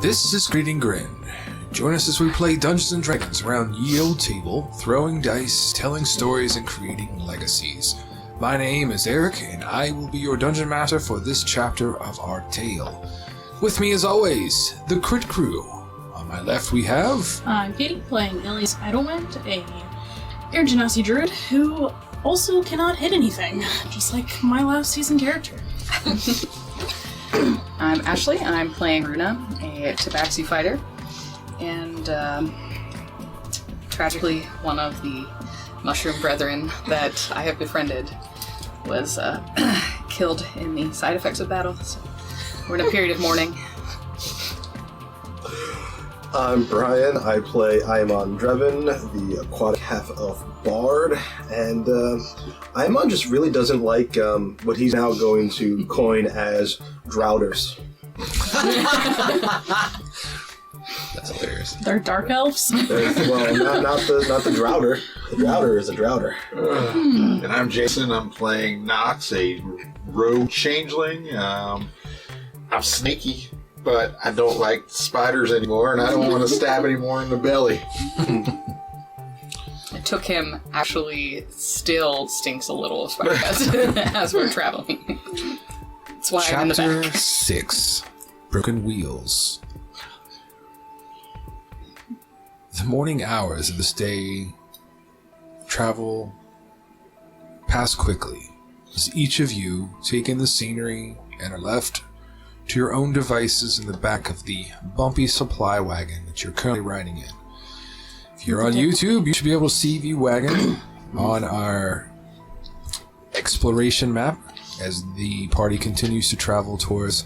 This is Greeting Grin. Join us as we play Dungeons & Dragons around ye old table, throwing dice, telling stories, and creating legacies. My name is Eric, and I will be your Dungeon Master for this chapter of our tale. With me, as always, the Crit Crew. On my left, we have... I'm Katie, playing Ellie's Idlewind, a Air Genasi druid who also cannot hit anything, just like my last season character. I'm Ashley, and I'm playing Runa, a Tabaxi fighter, and tragically, one of the mushroom brethren that I have befriended was killed in the side effects of battle, so we're in a period of mourning. I'm Brian. I play Aemon Drevin, the aquatic half-elf bard, and Aemon just really doesn't like what he's now going to coin as drouters. That's hilarious. They're dark elves? Well, not the droughter. The droughter is a droughter. And I'm Jason. I'm playing Nox, a rogue changeling. I'm sneaky, but I don't like spiders anymore, and I don't want to stab anymore in the belly. It took him, actually still stinks a little of spider guts as we're traveling. That's why I'm in the Chapter back. 6. Broken Wheels. The morning hours of this day pass quickly as each of you take in the scenery and are left to your own devices in the back of the bumpy supply wagon that you're currently riding in. If you're on YouTube, you should be able to see the wagon on our exploration map as the party continues to travel towards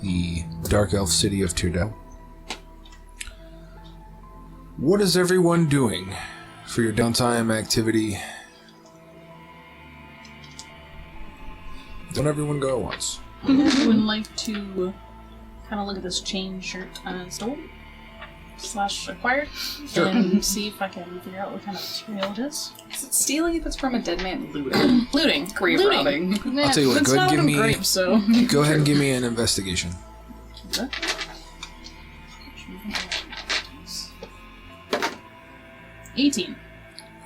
the Dark Elf city of Tyrdel. What is everyone doing for your downtime activity? Don't everyone go at once. I would like to kind of look at this chain shirt stole / acquired and see if I can figure out what kind of material it is. Is it stealing if it's from a dead man? Looting. Looting. Grave robbing. Yeah, I'll tell you what, it's go ahead and not give on me- grave, so. Go ahead and give me an investigation. Okay. 18.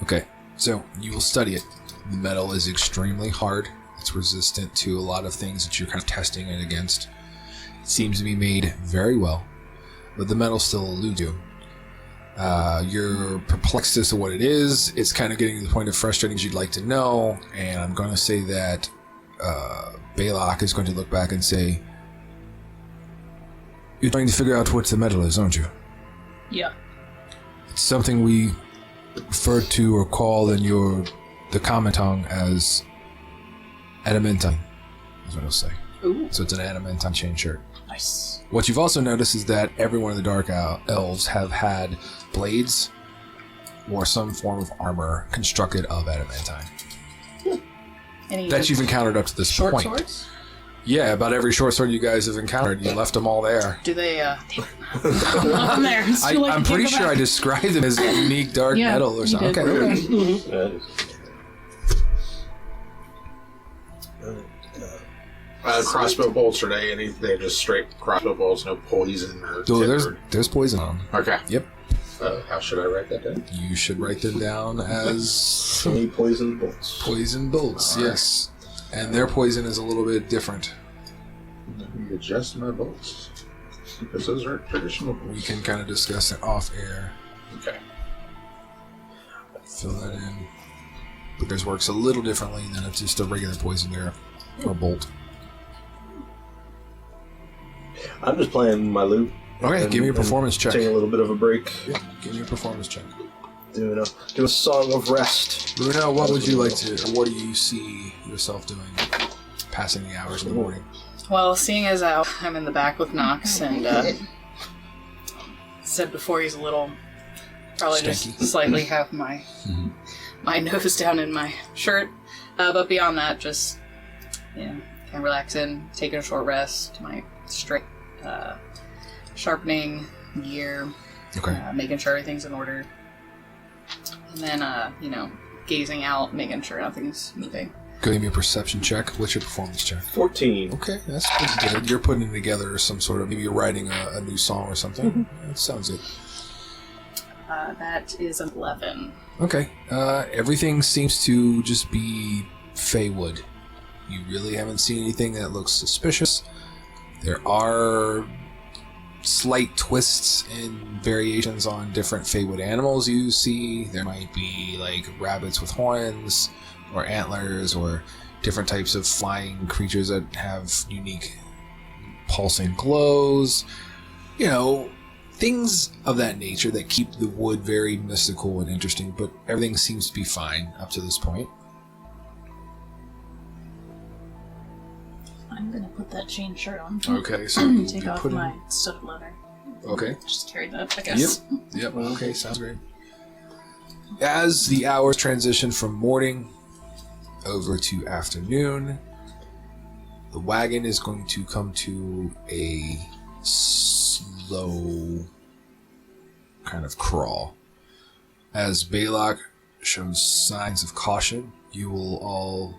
Okay, so you will study it. The metal is extremely hard. It's resistant to a lot of things that you're kind of testing it against. It seems to be made very well, but the metal still eludes you. You're perplexed as to what it is. It's kind of getting to the point of frustrating as you'd like to know, and I'm going to say that Balak is going to look back and say, "You're trying to figure out what the metal is, aren't you?" Yeah. It's something we refer to or call in the common tongue as adamantine, is what I'll say. Ooh. So it's an adamantine chain shirt. Nice. What you've also noticed is that every one of the Dark Elves have had blades or some form of armor constructed of adamantine. Any That you've encountered up to this short point. swords? Yeah, about every short sword you guys have encountered, you left them all there. Do they, I'm there. It's too late I'm to pretty take them sure I back. described them as unique dark Yeah, metal or you something. did. Okay. Crossbow bolts, are they're just straight crossbow bolts, no poison or So tip there's poison on them. Okay. Yep. How should I write that down? You should write them down as Any poison bolts. poison bolts, yes. And their poison is a little bit different. Let me adjust my bolts, because those aren't traditional We bolts. can kind of discuss it off air. Okay. Fill that in. But theirs works a little differently than it's just a regular poison there. Or bolt. I'm just playing my loot. Okay, give me a performance check. Taking a little bit of a break. Yeah, give me a performance check. Do a song of rest. Bruno, what would you like to, or what do you see yourself doing passing the hours in the morning? well, seeing as I'm in the back with Nox, and said before he's a little, probably Stanky. just slightly have my nose down in my shirt, but beyond that, just, kind of relaxing, taking a short rest, my straight sharpening gear, Okay. making sure everything's in order, and then, gazing out, making sure nothing's moving. Go give me a perception check. What's your performance check? 14. Okay, that's pretty good. You're putting together some sort of, maybe you're writing a new song or something. That sounds good. That is an 11. Okay, everything seems to just be Feywood. You really haven't seen anything that looks suspicious. There are slight twists and variations on different Feywood animals you see. There might be like rabbits with horns or antlers or different types of flying creatures that have unique pulsing glows. You know, things of that nature that keep the wood very mystical and interesting, but everything seems to be fine up to this point. I'm gonna put that chain shirt on. Okay, so you'll Take be off putting... my studded leather. Okay. Just carry that, I guess. Yep, okay, sounds great. As the hours transition from morning over to afternoon, the wagon is going to come to a slow kind of crawl. As Balak shows signs of caution, you will all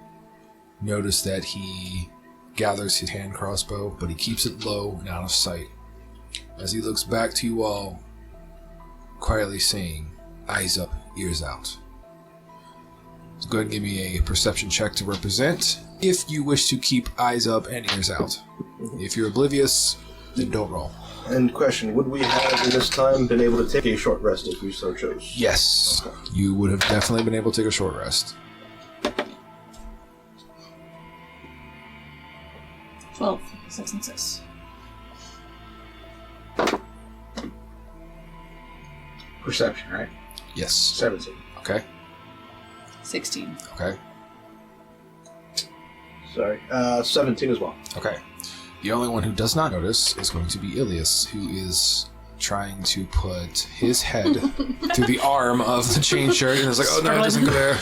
notice that he gathers his hand crossbow, but he keeps it low and out of sight. As he looks back to you all, quietly saying, "Eyes up, ears out." So go ahead and give me a perception check to represent, if you wish to keep eyes up and ears out. If you're oblivious, then don't roll. And question, would we have in this time been able to take a short rest if we so chose? Yes, Okay. you would have definitely been able to take a short rest. 12, 6, and 6. Perception, right? Yes. 17. Okay. 16. Okay. Sorry. 17 as well. Okay. The only one who does not notice is going to be Ilias, who is trying to put his head through the arm of the chain shirt, and is like, "Oh no, it doesn't go there."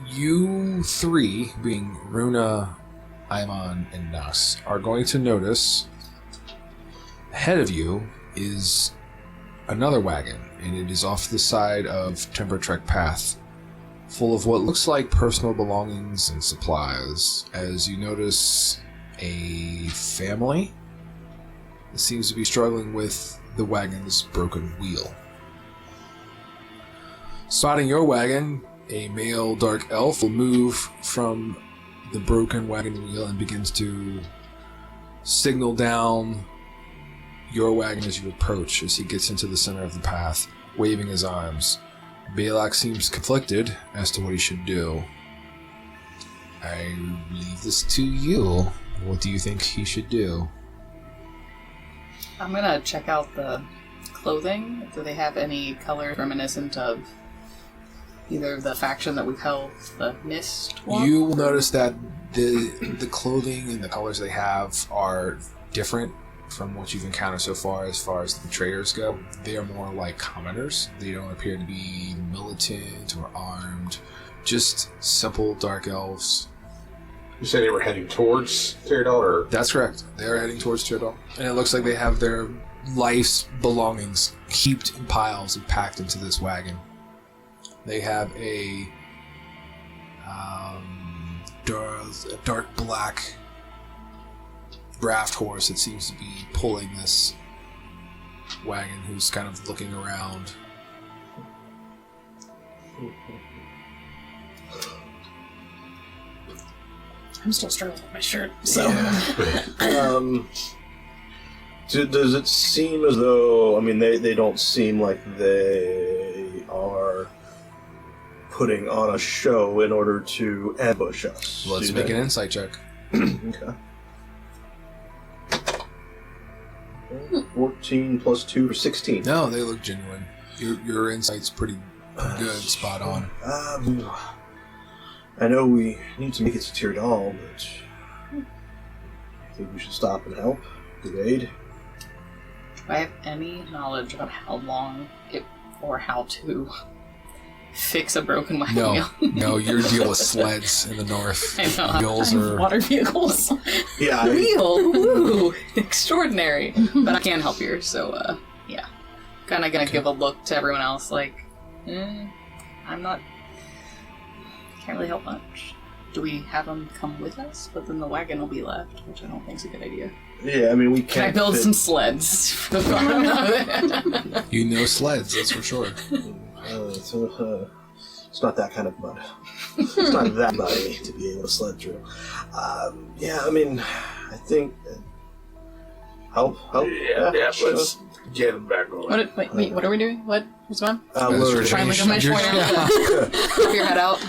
You three, being Runa, Aimon, and Nas, are going to notice ahead of you is another wagon, and it is off the side of Timber Trek Path, full of what looks like personal belongings and supplies, as you notice a family that seems to be struggling with the wagon's broken wheel. Spotting your wagon, a male dark elf will move from the broken wagon wheel and begins to signal down your wagon as you approach, as he gets into the center of the path, waving his arms. Balak seems conflicted as to what he should do. I leave this to you. What do you think he should do? I'm gonna check out the clothing. Do they have any color reminiscent of either the faction that we've held the Mist one? You will notice that the clothing and the colors they have are different from what you've encountered so far as the betrayers go. They are more like commoners. They don't appear to be militant or armed. Just simple dark elves. You said they were heading towards Tyrdal, or? That's correct. They are heading towards Tyrdal. And it looks like they have their life's belongings heaped in piles and packed into this wagon. They have a dark black draft horse that seems to be pulling this wagon, who's kind of looking around. I'm still struggling with my shirt, so. Does it seem as though, I mean, they don't seem like they are putting on a show in order to ambush us? Let's make an insight check. Okay. 14 plus 2 for 16. No, they look genuine. Your insight's pretty good, spot on. I know we need to make it to Tyrdal, but I think we should stop and help. Good aid. Do I have any knowledge about how long it or how to fix a broken wagon No, wheel? no, your deal with sleds in the north. I know. Wheels are... Water vehicles. Yeah, Wheel, woo, extraordinary. But I can't help you, so yeah. Kind of gonna give a look to everyone else, like, I'm not can't really help much. Do we have them come with us? But then the wagon will be left, which I don't think is a good idea. Yeah, I mean, we Can I can't build fit- some sleds for the farm of it? You know sleds, that's for sure. It's not that kind of mud. It's not that muddy to be able to sled through. Yeah, I mean, I think... help? Yeah, sure. let's get him back on. Wait, what are we doing? What's going on? We're Trying to make a You're- pointer. Pop your head out.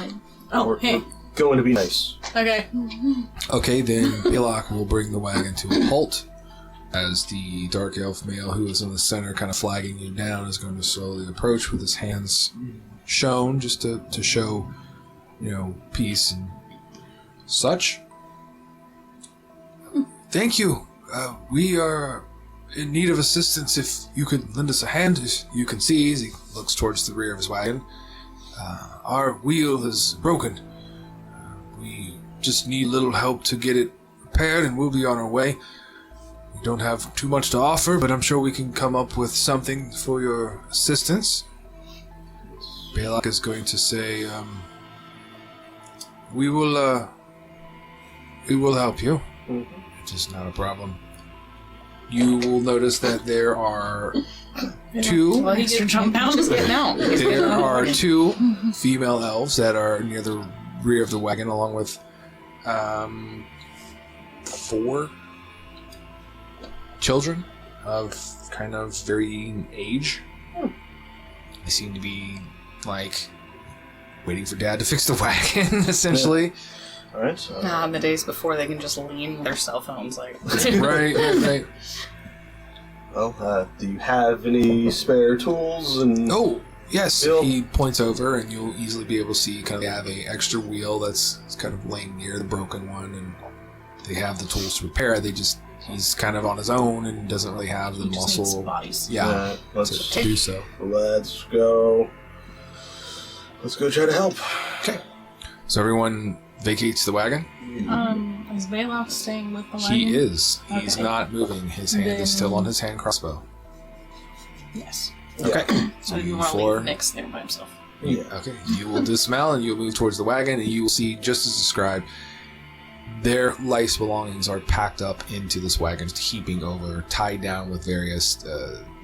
Oh, we're hey. going to be nice. Okay. Okay, then Balak will bring the wagon to a halt as the dark elf male who is in the center kind of flagging you down is going to slowly approach with his hands shown just to show, peace and such. Thank you. We are in need of assistance. If you could lend us a hand, as you can see as he looks towards the rear of his wagon. Our wheel is broken. We just need a little help to get it repaired, and we'll be on our way. We don't have too much to offer, but I'm sure we can come up with something for your assistance. Balak is going to say, we will help you. It is not a problem. You will notice that there are two... Well, he just jumped out. Just getting out. There are two female elves that are near the rear of the wagon, along with 4 children of kind of varying age. They seem to be waiting for Dad to fix the wagon, essentially. All right. Nah, in the days before, they can just lean with their cell phones, Right. Well, do you have any spare tools? Oh, yes. Bill? He points over, and you'll easily be able to see they have a extra wheel that's kind of laying near the broken one, and they have the tools to repair it. He's kind of on his own and doesn't really have the He just needs muscle. bodies. Yeah, Let's to do so. Let's go. Let's go try to help. Okay. So everyone vacates the wagon? Is Balak staying with the wagon? He is. He's Okay. not moving. His hand is still on his hand crossbow. Yes. Okay. So So you you want to four... leave Nick's there by himself. Yeah. Okay. You will dismount and you'll move towards the wagon, and you will see, just as described, their life's belongings are packed up into this wagon, just heaping over, tied down with various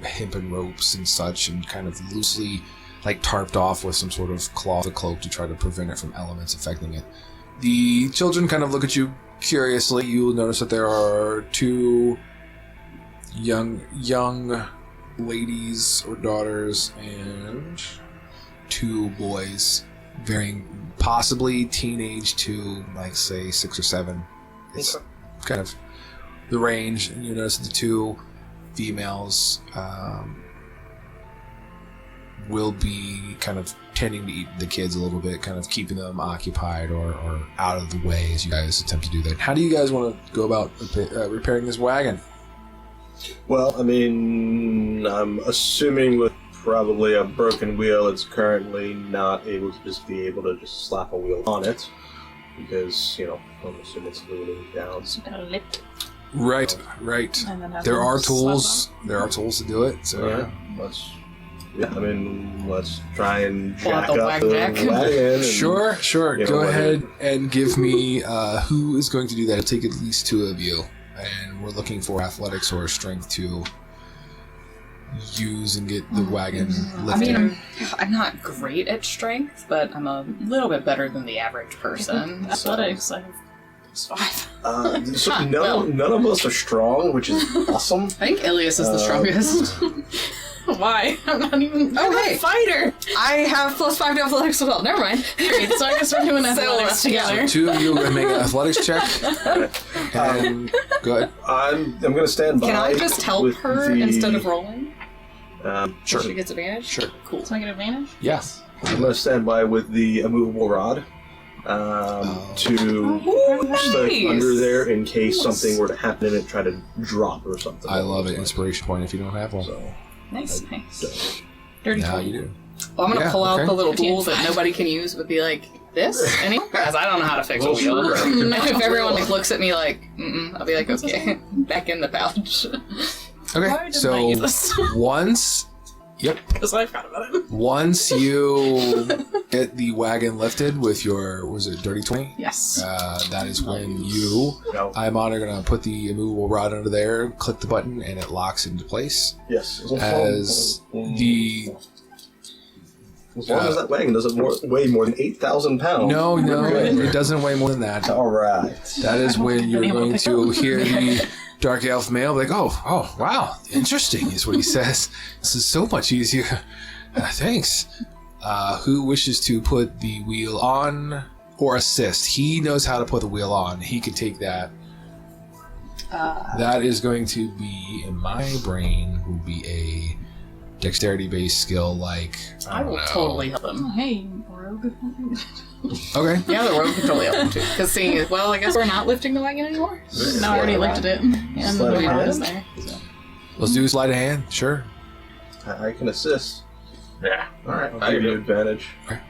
hempen ropes and such, and kind of loosely tarped off with some sort of cloth or cloak to try to prevent it from elements affecting it. The children kind of look at you curiously. You will notice that there are 2 young ladies or daughters and 2 boys, varying possibly teenage to say 6 or 7. It's kind of the range. And you notice the 2 females will be kind of tending to eat the kids a little bit, kind of keeping them occupied or out of the way as you guys attempt to do that. How do you guys want to go about repairing this wagon? Well, I mean, I'm assuming with probably a broken wheel, it's currently not able to just be able to just slap a wheel on it. Because, I'm assuming it's leaning down. So you gotta lift Right. and then have There them are slap tools. There are tools to do it. So Alright, let's try and Pull out jack the up the wagon jack. wagon. And, Sure. You know, Go what ahead and give me who is going to do that. It'll take at least 2 of you, and we're looking for athletics or strength to use and get the wagon I lifted. mean, I'm not great at strength, but I'm a little bit better than the average person. athletics. I have +5. So none of us are strong, which is awesome. I think Ilias is the strongest. Why? I'm not even. Oh, I'm hey. a fighter. I have +5 to athletics as well. Never mind. Great. So I guess we're doing athletics together. 2 of you are going to make an athletics check. And go ahead. I'm going to stand by. Can I just help with her the- instead of rolling? Sure. So she gets advantage? Sure. Cool. So I get advantage? Yes. I'm going to stand by with the immovable rod to just nice. under there in case something were to happen and it try to drop or something. I love it. Inspiration point if you don't have one. So, Nice. Dirty Now 20. you do. Well, I'm gonna Yeah, pull out okay. the little tool 15. that nobody can use, but be like, this? Because I don't know how to fix a wheel. Well, sure. And if everyone looks at me like, I'll be like, okay, back in the pouch. Why Okay, didn't I use so this? once Yep. Because I forgot about it. Once you get the wagon lifted with your, was it Dirty 20? Yes. That is when you, No. I'm going to put the immovable rod under there, click the button, and it locks into place. Yes. As the... As long as that wagon doesn't weigh more than 8,000 pounds. No, it doesn't weigh more than that. All right. That is when you're going to hear the Dark Elf male like, oh, wow, interesting is what he says. This is so much easier. Thanks. Who wishes to put the wheel on or assist? He knows how to put the wheel on. He can take that. That is going to be, in my brain, would be a dexterity-based skill like, I will totally help him. Oh, hey, rogue. Okay. Yeah, the rogue can totally help him too. Because seeing as well, I guess we're not lifting the wagon anymore. No, I already lifted it. And the Sleight of rod is hand? there. So. Let's do sleight of hand. Sure. I can assist. Yeah. All right. I'll give you go. advantage. Okay.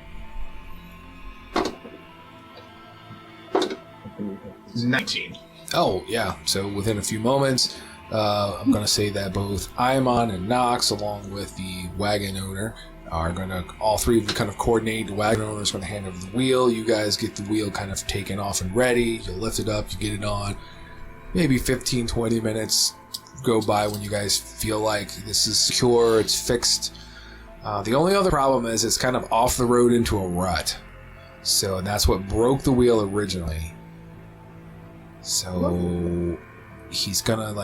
19. Oh, yeah. So within a few moments, I'm going to say that both Iamon and Nox, along with the wagon owner, are going to, all three of you kind of coordinate. The wagon owner is going to hand over the wheel. You guys get the wheel kind of taken off and ready. You lift it up, you get it on. Maybe 15, 20 minutes go by when you guys feel like this is secure, it's fixed. The only other problem is it's kind of off the road into a rut. So that's what broke the wheel originally. So he's gonna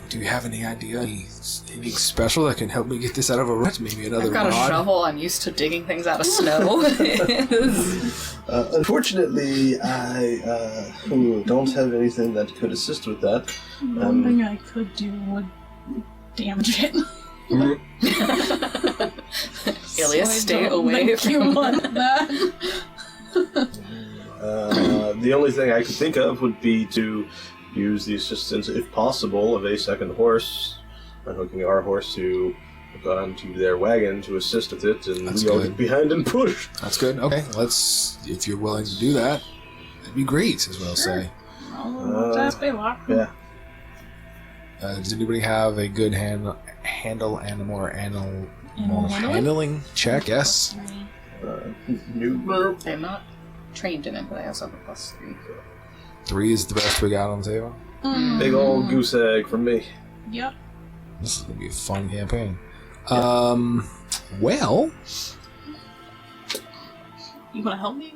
do you have any idea? Anything special that can help me get this out of a rut? Maybe another I've got rod? a shovel. I'm used to digging things out of snow. Unfortunately, I don't have anything that could assist with that. One thing I could do would damage it. Ilias, stay don't away think you from want that. The only thing I could think of would be to use the assistance, if possible, of a second horse, unhooking our horse to hook onto their wagon to assist with it, and That's we all good. get behind and push. That's good. Okay, if you're willing to do that, that'd be great, as well say. I'll ask Baylock. Yeah. Does anybody have a good animal handling check? Yes. New. I'm not trained in it, but I also have a +3. 3 is the best we got on the table. Big old goose egg from me. Yep. This is gonna be a fun campaign. Well, You want to help me?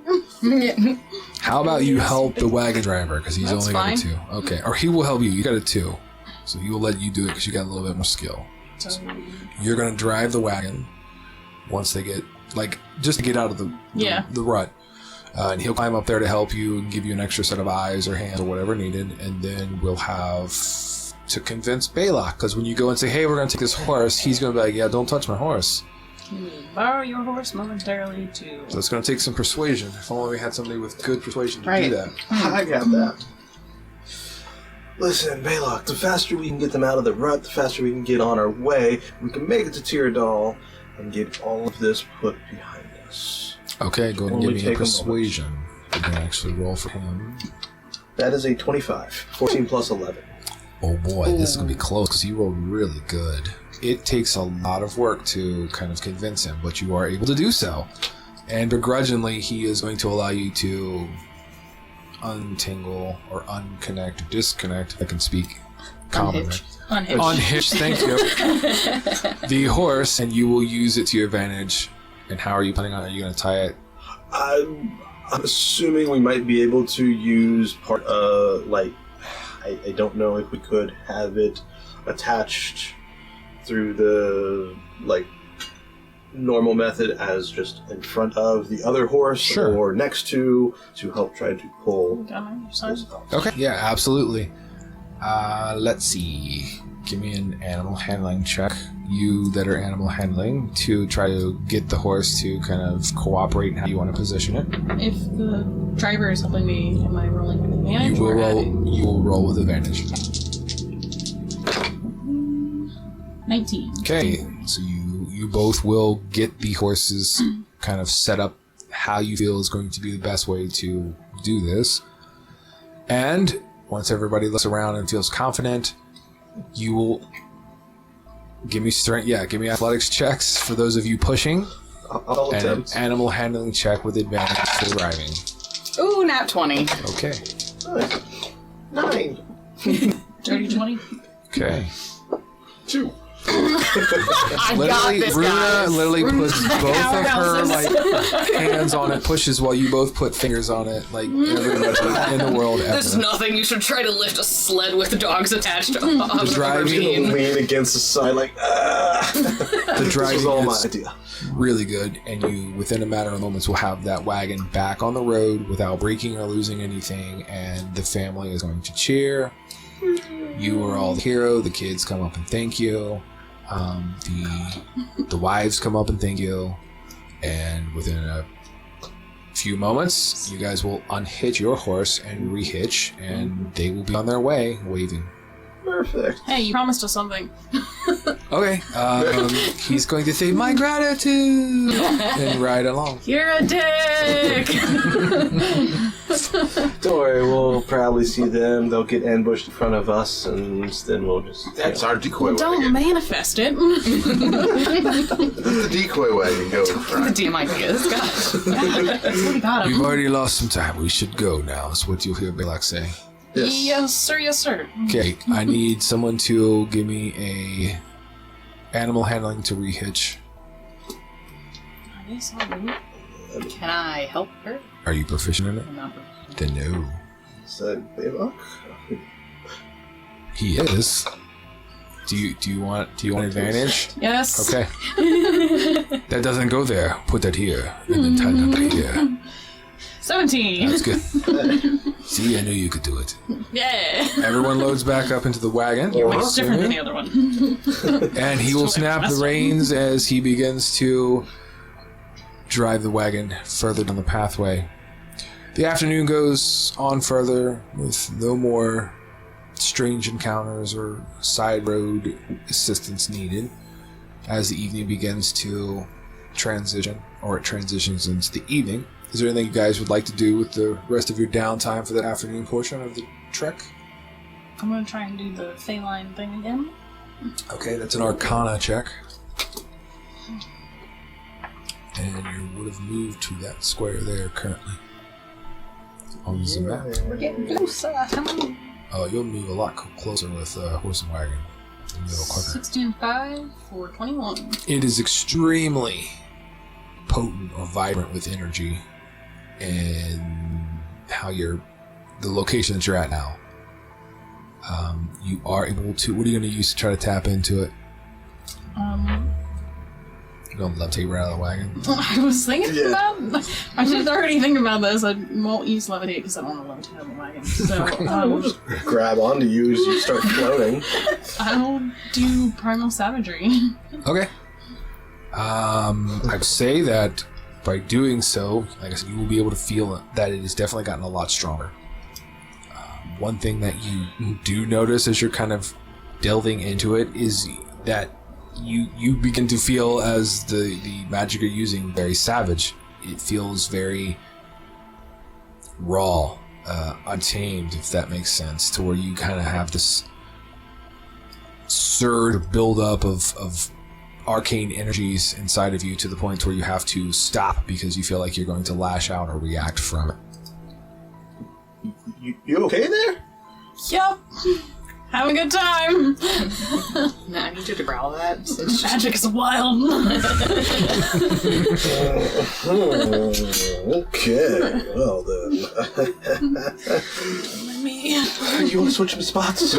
how about you help the wagon driver, because he's That's only got a fine. 2. Okay, or he will help you. You got a 2, so he will let you do it because you got a little bit more skill. So, You're gonna drive the wagon once they get just to get out of the rut. And he'll climb up there to help you and give you an extra set of eyes or hands or whatever needed. And then we'll have to convince Baylock. Because when you go and say, hey, we're going to take this horse, he's going to be like, yeah, don't touch my horse. can we borrow your horse momentarily to... So it's going to take some persuasion. If only we had somebody with good persuasion to Right. do that. I got that. Listen, Baylock, the faster we can get them out of the rut, the faster we can get on our way. We can make it to Tyrdal and get all of this put behind us. Okay, go ahead and Only give me a take a moment. persuasion. You can actually roll for him. That is a 25. 14 plus 11. Oh boy, this is going to be close because he rolled really good. It takes a lot of work to kind of convince him, but you are able to do so. And begrudgingly, he is going to allow you to untangle or unconnect or disconnect. I can speak commonly. Unhitch. Unhitched. Unhitch, thank you. The horse, and you will use it to your advantage. And how are you planning on it? Are you going to tie it? I'm assuming we might be able to use part I don't know if we could have it attached through the normal method as just in front of the other horse Sure. or next to help try to pull Got on your side. this off. Okay, yeah, absolutely. Let's see. Give me an animal handling check. You that are animal handling to try to get the horse to kind of cooperate in how you want to position it. If the driver is helping me, am I rolling with advantage? You will or roll. adding? You will roll with advantage. 19. Okay, so you both will get the horses kind of set up how you feel is going to be the best way to do this. And once everybody looks around and feels confident, you will Give me strength. Yeah, give me athletics checks for those of you pushing. I'll And an attempt. animal handling check with advantage for driving. Ooh, nat 20. Okay. 9. Dirty 20. Okay. 2. I got Literally, this, Runa guys. literally puts both of her Powerhouses. hands on it, pushes while you both put fingers on it, like everybody in the world There's ever. nothing you should try to lift a sled with dogs attached on The driving- Lean against the side like, The This driving was all my is idea. really good, and you, within a matter of moments, will have that wagon back on the road without breaking or losing anything, and the family is going to cheer. You are all the hero. The kids come up and thank you. The wives come up and thank you, and within a few moments, you guys will unhitch your horse and rehitch, and they will be on their way, waving. Perfect. Hey, you promised us something. Okay, he's going to say my gratitude and ride along. You're a dick! Don't worry, we'll probably see them. They'll get ambushed in front of us, and then we'll just... That's our decoy Don't wagon. manifest it. The decoy wagon go in The front. DM ideas, gosh. That's what we got We've him. already lost some time. We should go now, is what you'll hear Balak say. Yes, sir, yes, sir. Okay, I need someone to give me a animal handling to rehitch. Yes, I'll do it. Can I help her? Are you proficient in it? I'm not. Then no. Said Baylock? He is. Do you want advantage? Yes. Okay. That doesn't go there. Put that here. And then tie that up here. 17. That's good. See, I knew you could do it. Yeah. Everyone loads back up into the wagon. It's different than the other one. And he will snap the reins as he begins to drive the wagon further down the pathway. The afternoon goes on further with no more strange encounters or side road assistance needed as the evening begins to transition, or it transitions into the evening. Is there anything you guys would like to do with the rest of your downtime for that afternoon portion of the trek? I'm gonna try and do the feline thing again. Okay, that's an Arcana check. And you would have moved to that square there currently. On the map. We're getting closer. Come on. Oh, you'll move a lot closer with horse and wagon. A little quicker. 16.5 for 21. It is extremely potent or vibrant with energy, and the location that you're at now. You are able to. What are you going to use to try to tap into it? You're going to levitate right out of the wagon. I was thinking about. I was already thinking about this. I won't use levitate because I don't want to levitate on the wagon. So Grab onto you as you start floating. I'll do primal savagery. Okay. I'd say that by doing so, like I said, you will be able to feel that it has definitely gotten a lot stronger. One thing that you do notice as you're kind of delving into it is that you begin to feel, as the magic you're using, very savage. It feels very raw, untamed, if that makes sense, to where you kind of have this surge or buildup of arcane energies inside of you to the point where you have to stop because you feel like you're going to lash out or react from it. You okay there? Yup. Having a good time. Nah, I need you to growl that. Magic is wild. Okay, well then. Me. You want to switch some spots?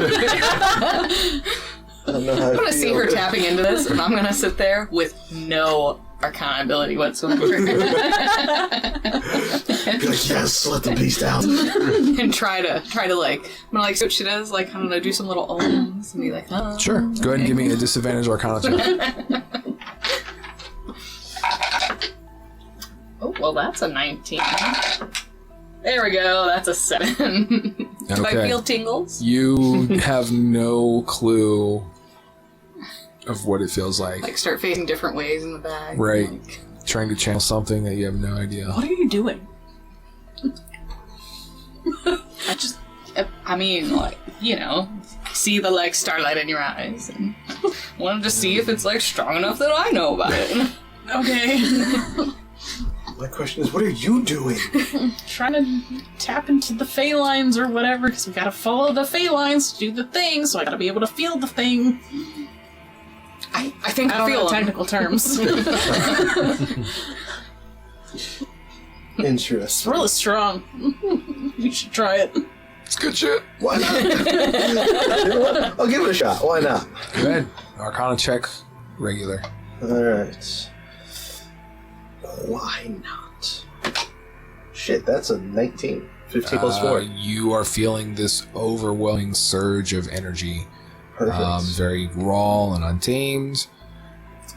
I don't know how I'm gonna see her tapping into this, and I'm gonna sit there with no Arcana ability whatsoever, Be like, yes, let the beast out. and try to like, I'm gonna like see what she does, like I don't know, do some little owns and be like, oh. Sure. Go ahead and give me a disadvantage Arcana check. Oh, well, that's a 19. There we go. That's a 7. Do I Okay. feel tingles? You have no clue of what it feels like. Like start facing different ways in the bag. Right. Like, Trying to channel something that you have no idea. What are you doing? I mean, like, you know, see the like starlight in your eyes, and Wanted to see if it's like strong enough that I know about it. Okay. My question is, what are you doing? Trying to tap into the Fey lines or whatever, because we gotta follow the Fey lines to do the thing, so I gotta be able to feel the thing. I think I I don't feel know them. technical terms. Interesting. It's really strong. You should try it. It's good shit. Why not? You know what? I'll give it a shot. Why not? Go ahead. Arcana check, regular. Alright. Why not? Shit, that's a 19. 15 plus 4. You are feeling this overwhelming surge of energy. Perfect. Very raw and untamed.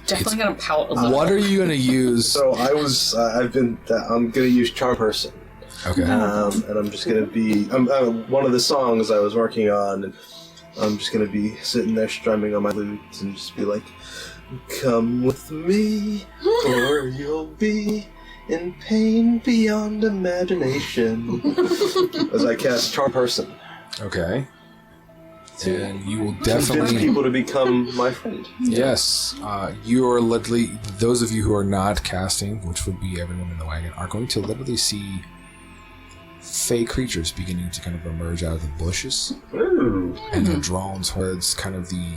Definitely gonna pout a little. What are you going to use? So I'm gonna use Charm Person. Okay. And I'm just gonna be, one of the songs I was working on, and I'm just gonna be sitting there strumming on my lute and just be like, come with me, or you'll be in pain beyond imagination. As I cast Charm Person. Okay. And you will Convince definitely... people to become my friend. Yes. You are literally... Those of you who are not casting, which would be everyone in the wagon, are going to literally see fey creatures beginning to kind of emerge out of the bushes. Ooh. And they're drawn towards kind of the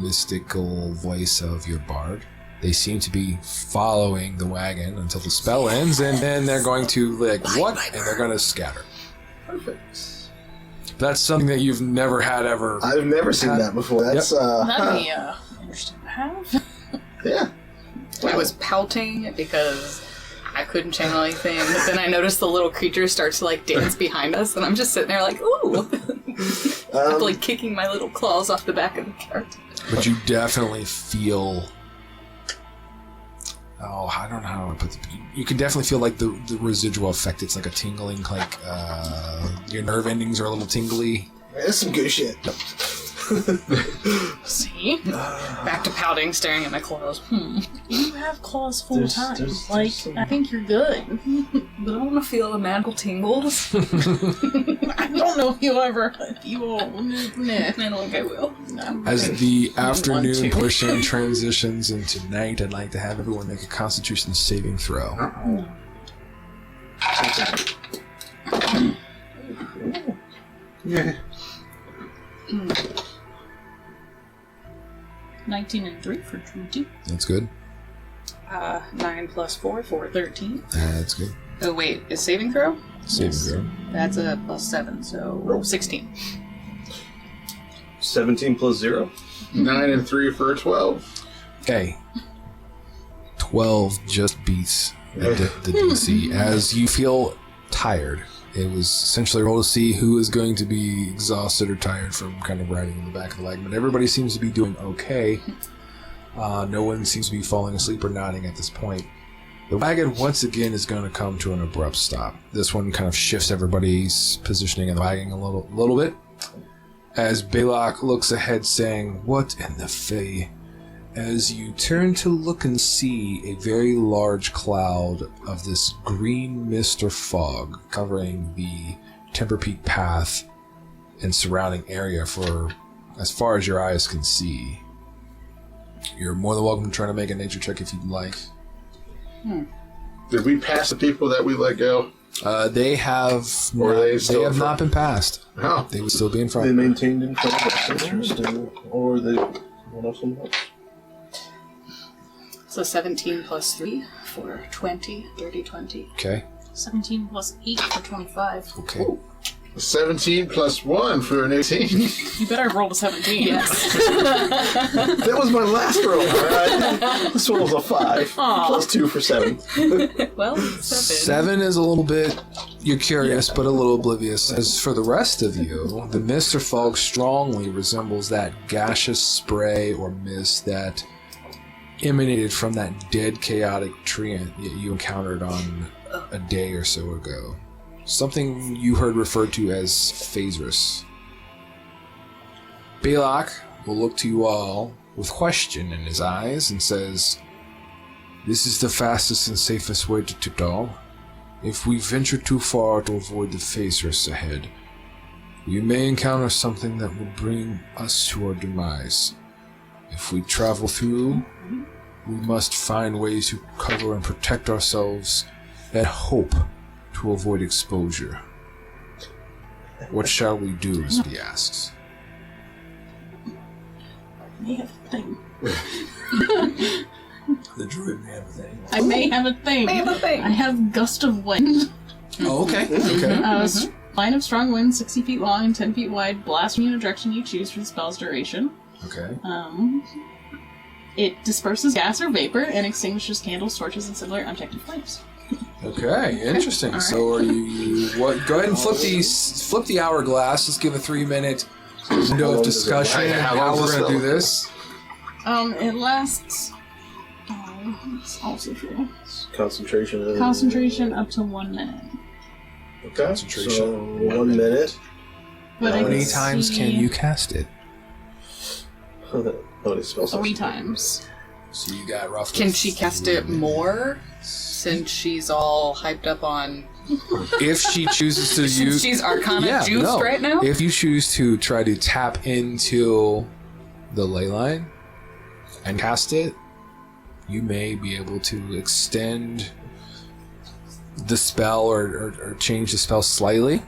mystical voice of your bard. They seem to be following the wagon until the spell ends, and then they're going to, like, what? And they're going to scatter. Perfect. That's something that you've never had ever. I've never seen that before. That's, That'd be interesting to have. yeah. I was pouting because I couldn't channel anything, but then I noticed the little creature starts to like dance behind us, and I'm just sitting there like, ooh, like kicking my little claws off the back of the character. But you definitely feel... Oh, I don't know how to put it. You can definitely feel like the residual effect. It's like a tingling, like your nerve endings are a little tingly. That's some good shit. See? Back to pouting, staring at my claws. You have claws full There's time. some- I think you're good. But I want to feel the magical tingles. I don't know if you'll ever... You won't. Nah. I don't think I will. No. As the afternoon to. pushing transitions into night, I'd like to have everyone make a Constitution saving throw. Yeah. 19 and 3 for 20. That's good. 9 plus 4 for 13. That's good. Oh wait, is saving throw? Saving throw. That's a plus 7, so 16. 17 plus 0. 9 and 3 for 12. Okay. 12 just beats the DC. As you feel tired, it was essentially a roll to see who is going to be exhausted or tired from kind of riding in the back of the wagon. But everybody seems to be doing okay. No one seems to be falling asleep or nodding at this point. The wagon once again is going to come to an abrupt stop. This one kind of shifts everybody's positioning in the wagon a little bit. As Balak looks ahead saying, "What in the fey?" As you turn to look and see a very large cloud of this green mist or fog covering the Temper Peak path and surrounding area for as far as your eyes can see. You're more than welcome to try to make a nature check if you'd like. Did we pass the people that we let go? They have Or not, are they still they have in not front? been passed. Oh. They would still be in They front. maintained in front of us. Interesting. Or they want us someone else. So 17 plus 3 for 20, 30, 20. Okay. 17 plus 8 for 25. Okay. 17 plus 1 for an 18. You better roll a 17. Yes. That was my last roll, alright? This one was a 5. Aw. Plus 2 for 7. Well, 7. 7 is a little bit, you're curious, but a little oblivious. As for the rest of you, the mist or fog strongly resembles that gaseous spray or mist that emanated from that dead chaotic treant that you encountered on a day or so ago. Something you heard referred to as Phasrus. Balak will look to you all with question in his eyes and says, "This is the fastest and safest way to Tidal. If we venture too far to avoid the Phasrus ahead, we may encounter something that will bring us to our demise. If we travel through, we must find ways to cover and protect ourselves and hope to avoid exposure. What shall we do, as he asks. May have a thing. The druid may have a thing. I may have a thing. I have gust of wind. Oh, okay. Okay. Line of strong wind, 60 feet long and 10 feet wide, blasting in a direction you choose for the spell's duration. Okay. It disperses gas or vapor and extinguishes candles, torches, and similar undetected flames. Okay, interesting. All right. So are you what? Go ahead and flip the hourglass. Let's give a 3-minute window of discussion on how we're going to do this. It lasts. It's also true. Concentration. Concentration up to 1 minute. Okay. Concentration. So 1 minute. But How I many can times see can you cast it? How many spells? 3 times. So you got roughly. Can she cast it more? Since she's all hyped up on... If she chooses to Since use. she's Arcana juiced right now? If you choose to try to tap into the ley line and cast it, you may be able to extend the spell or change the spell slightly,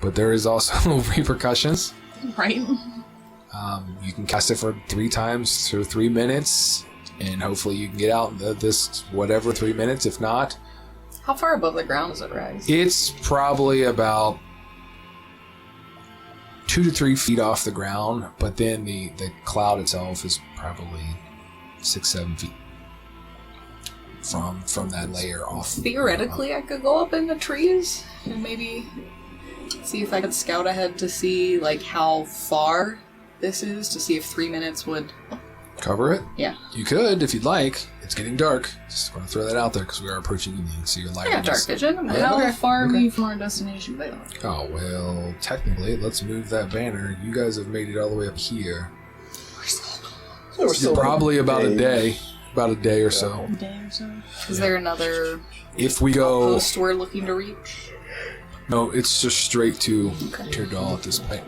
but there is also repercussions. Right? You can cast it for 3 times for 3 minutes, and hopefully you can get out in this whatever 3 minutes. If not, How far above the ground does it rise? it's probably about 2 to 3 feet off the ground, but then the cloud itself is probably 6-7 feet from that layer off. Theoretically, I could go up in the trees and maybe see if I could scout ahead to see like how far this is, to see if 3 minutes would... Cover it? Yeah. You could if you'd like. It's getting dark. Just want to throw that out there because we are approaching evening, so your light I got dark vision. Yeah, How okay, far are okay. we from our destination, Baylor? Oh, well, technically, let's move that banner. You guys have made it all the way up here. So we're still Probably about a days. day. About a day or so. A day or so? Is there another If we go... post we're looking to reach? No, it's just straight to Tirdal at this point.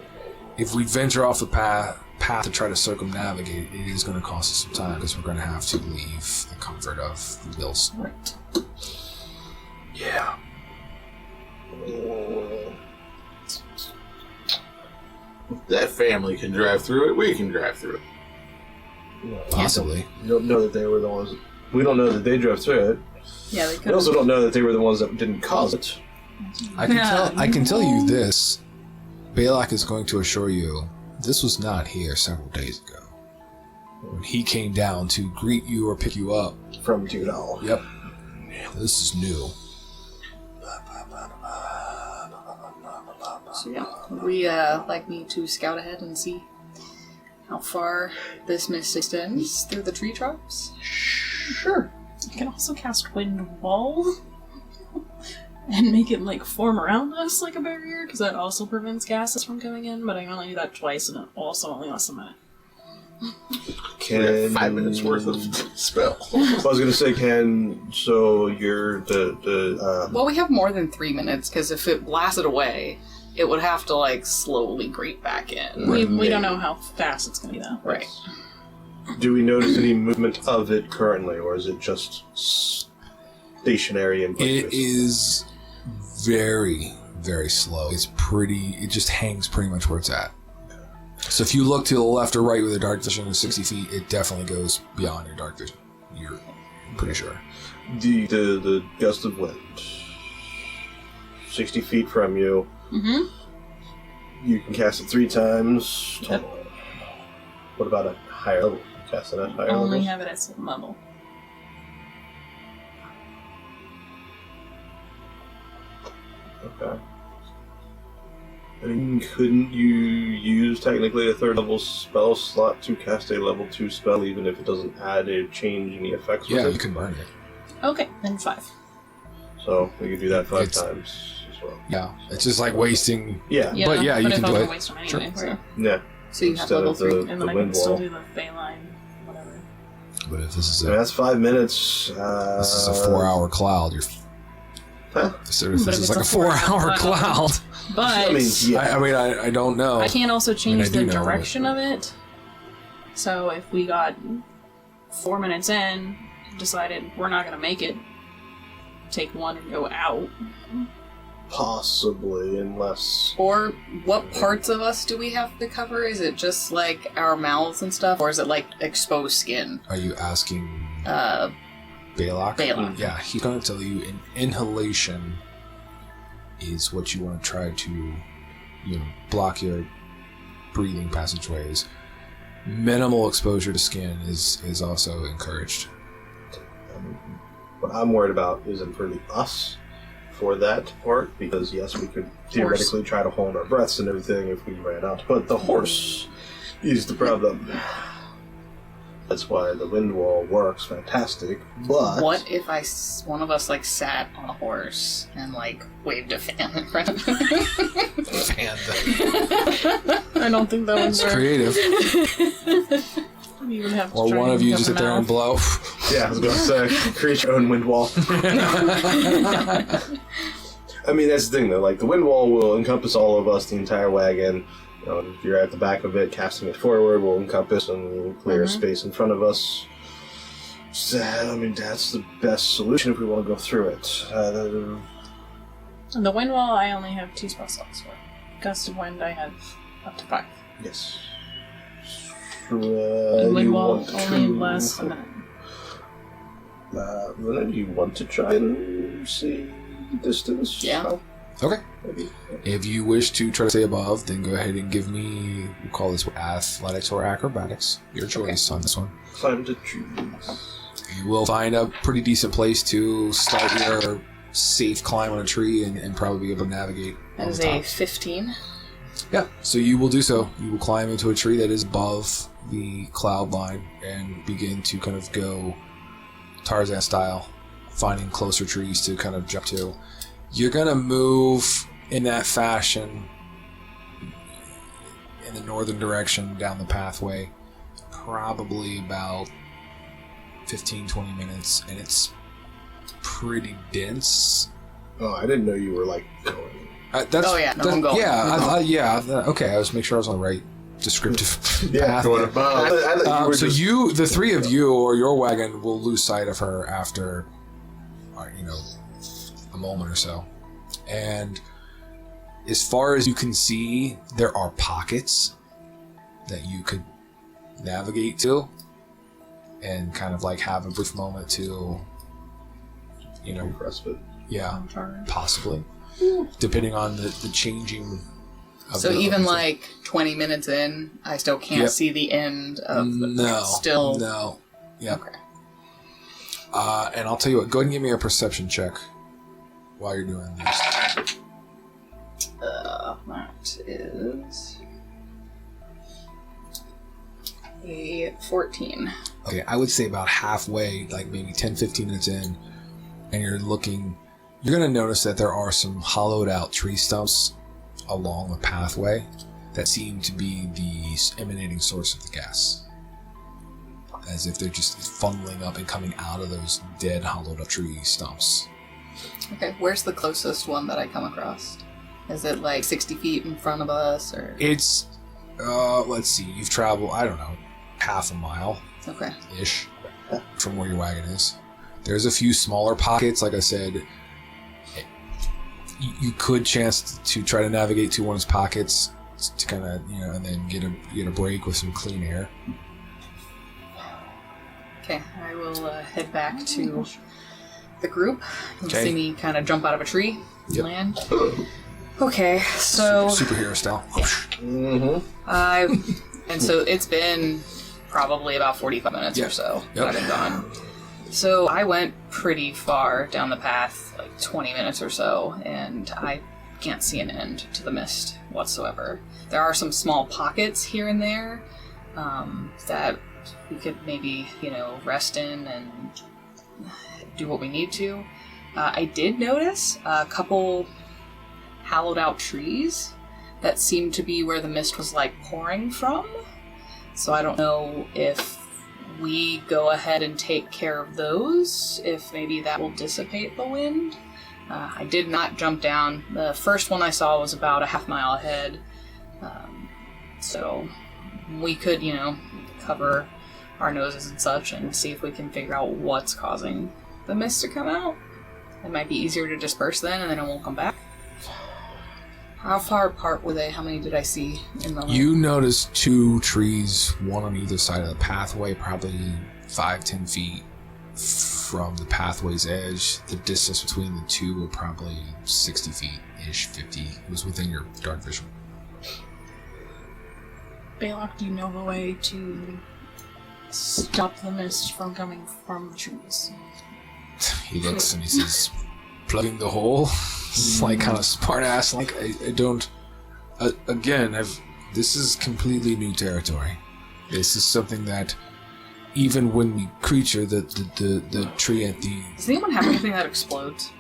If we venture off the path to try to circumnavigate, it is going to cost us some time because we're going to have to leave the comfort of the hills. Right. Yeah. That family can drive through it. We can drive through it. Possibly. We don't know that they were the ones. We don't know that they drove through it. Yeah, they We could. also don't know that they were the ones that didn't cause it. I can tell you this. Balak is going to assure you this was not here several days ago. When he came down to greet you or pick you up. From Tudal. Yep. This is new. So yeah, would we like me to scout ahead and see how far this mist extends through the tree trunks? Sure. You can also cast Wind Wall and make it like form around us like a barrier, because that also prevents gases from coming in, but I can only do that twice and it also only lasts a minute. We have 5 minutes worth of spell. I was gonna say, so you're the Well, we have more than 3 minutes, because if it blasted away, it would have to like slowly creep back in. We don't know how fast it's going to be though. Right. do we notice any movement of it currently, or is it just stationary and It is very, very slow. It just hangs pretty much where it's at. So if you look to the left or right with a dark vision of 60 feet, it definitely goes beyond your dark vision. You're pretty sure. the gust of wind 60 feet from you. Mm-hmm. You can cast it 3 times. Yep. What about a higher level? Cast it at higher Only levels? have it at some level. Okay. I mean, couldn't you use technically a 3rd level spell slot to cast a level 2 spell, even if it doesn't add or change any effects with Yeah, it? you can burn it. Okay, then 5. So we could do that 5 It's- times as well. Yeah, it's just like wasting. Yeah. But yeah, you if can I do wanna it. waste them Sure. anyway, so. Yeah. So you have Instead level of 3. And then the I can wind still wall. do the Bayline, whatever. But if this is I mean, a that's 5 minutes. this is a 4-hour cloud, you're. Huh? So But if this if is it's like a a 4-hour 4-hour cloud. But I mean, yeah. I don't know. I can also change I do the know, direction of it So if we got 4 minutes in, decided we're not going to make it, take one and go out. Possibly, unless... Or what parts of us do we have to cover? Is it just like our mouths and stuff, or is it like exposed skin? Are you asking Balak. Balak? Yeah, he's going to tell you inhalation is what you want to try to, block your breathing passageways. Minimal exposure to skin is also encouraged. What I'm worried about isn't really us for that part, because yes, we could theoretically try to hold our breaths and everything if we ran out, but the horse is the problem. That's why the wind wall works fantastic, but... What if one of us, sat on a horse and, waved a fan in front of him? Fan. I don't think that would It's work. creative. We would have to Or try one and of you cover just sit there and mouth. blow. Yeah, I was going to say, create your own wind wall. I mean, that's the thing, though. The wind wall will encompass all of us, the entire wagon. If you're at the back of it, casting it forward will encompass and clear space in front of us. So, I mean, that's the best solution if we want to go through it. And the wind wall, I only have 2 spell slots for. Gust of wind, I have up to 5. Yes. And wind you wall want only to... lasts a minute. Luna, do you want to try and see distance? Yeah. Okay. Maybe. If you wish to try to stay above, then go ahead and give me, we'll call this athletics or acrobatics. Your choice on this one. Time to choose. You will find a pretty decent place to start your safe climb on a tree and probably be able to navigate. That on is the a top. 15. Yeah, so you will do so. You will climb into a tree that is above the cloud line and begin to kind of go Tarzan style, finding closer trees to kind of jump to. You're going to move in that fashion in the northern direction down the pathway, probably about 15-20 minutes, and it's pretty dense. Oh, I didn't know you were going. That's, Oh, yeah, no, I'm going. Yeah, okay, I was making sure I was on the right descriptive path. Going above. I thought you were So just... the three of you or your wagon will lose sight of her after, a moment or so. And as far as you can see, there are pockets that you could navigate to and kind of have a brief moment to, respite. yeah, possibly, depending on the changing of So the even thing. 20 minutes in, I still can't Yep. see the end of the... No. Still... No. Yeah. Okay. And I'll tell you what, go ahead and give me a perception check while you're doing this. That is... a 14. Okay, I would say about halfway, maybe 10-15 minutes in, and you're going to notice that there are some hollowed out tree stumps along the pathway that seem to be the emanating source of the gas. As if they're just funneling up and coming out of those dead, hollowed up tree stumps. Okay, where's the closest one that I come across? Is it 60 feet in front of us, or...? It's, let's see, you've traveled, I don't know, half a mile. Okay. Ish from where your wagon is. There's a few smaller pockets, like I said. You could chance to try to navigate to one of those pockets to kind of, and then get a break with some clean air. Okay, I will head back to the group. You'll Okay. see me kind of jump out of a tree and Yep. land. Okay, so... Superhero style. Mm-hmm. And so it's been probably about 45 minutes Yeah. or so Yep. that I've been gone. So I went pretty far down the path, 20 minutes or so, and I can't see an end to the mist whatsoever. There are some small pockets here and there that we could maybe, rest in and do what we need to. I did notice a couple hollowed out trees that seemed to be where the mist was pouring from. So I don't know if we go ahead and take care of those, if maybe that will dissipate the wind. I did not jump down. The first one I saw was about a half mile ahead. So we could, cover our noses and such and see if we can figure out what's causing the mist to come out. It might be easier to disperse then, and then it won't come back. How far apart were they? How many did I see in the lane? You noticed 2 trees, one on either side of the pathway, probably 5-10 feet from the pathway's edge. The distance between the 2 were probably 60 feet-ish, 50. It was within your dark vision. Balok, do you know the way to stop the mist from coming from the trees? He looks and he says, plugging the hole. It's like kind of smart ass. Like, I don't. Again, this is completely new territory. This is something that, even when the creature, the tree at the. Does anyone have anything that explodes?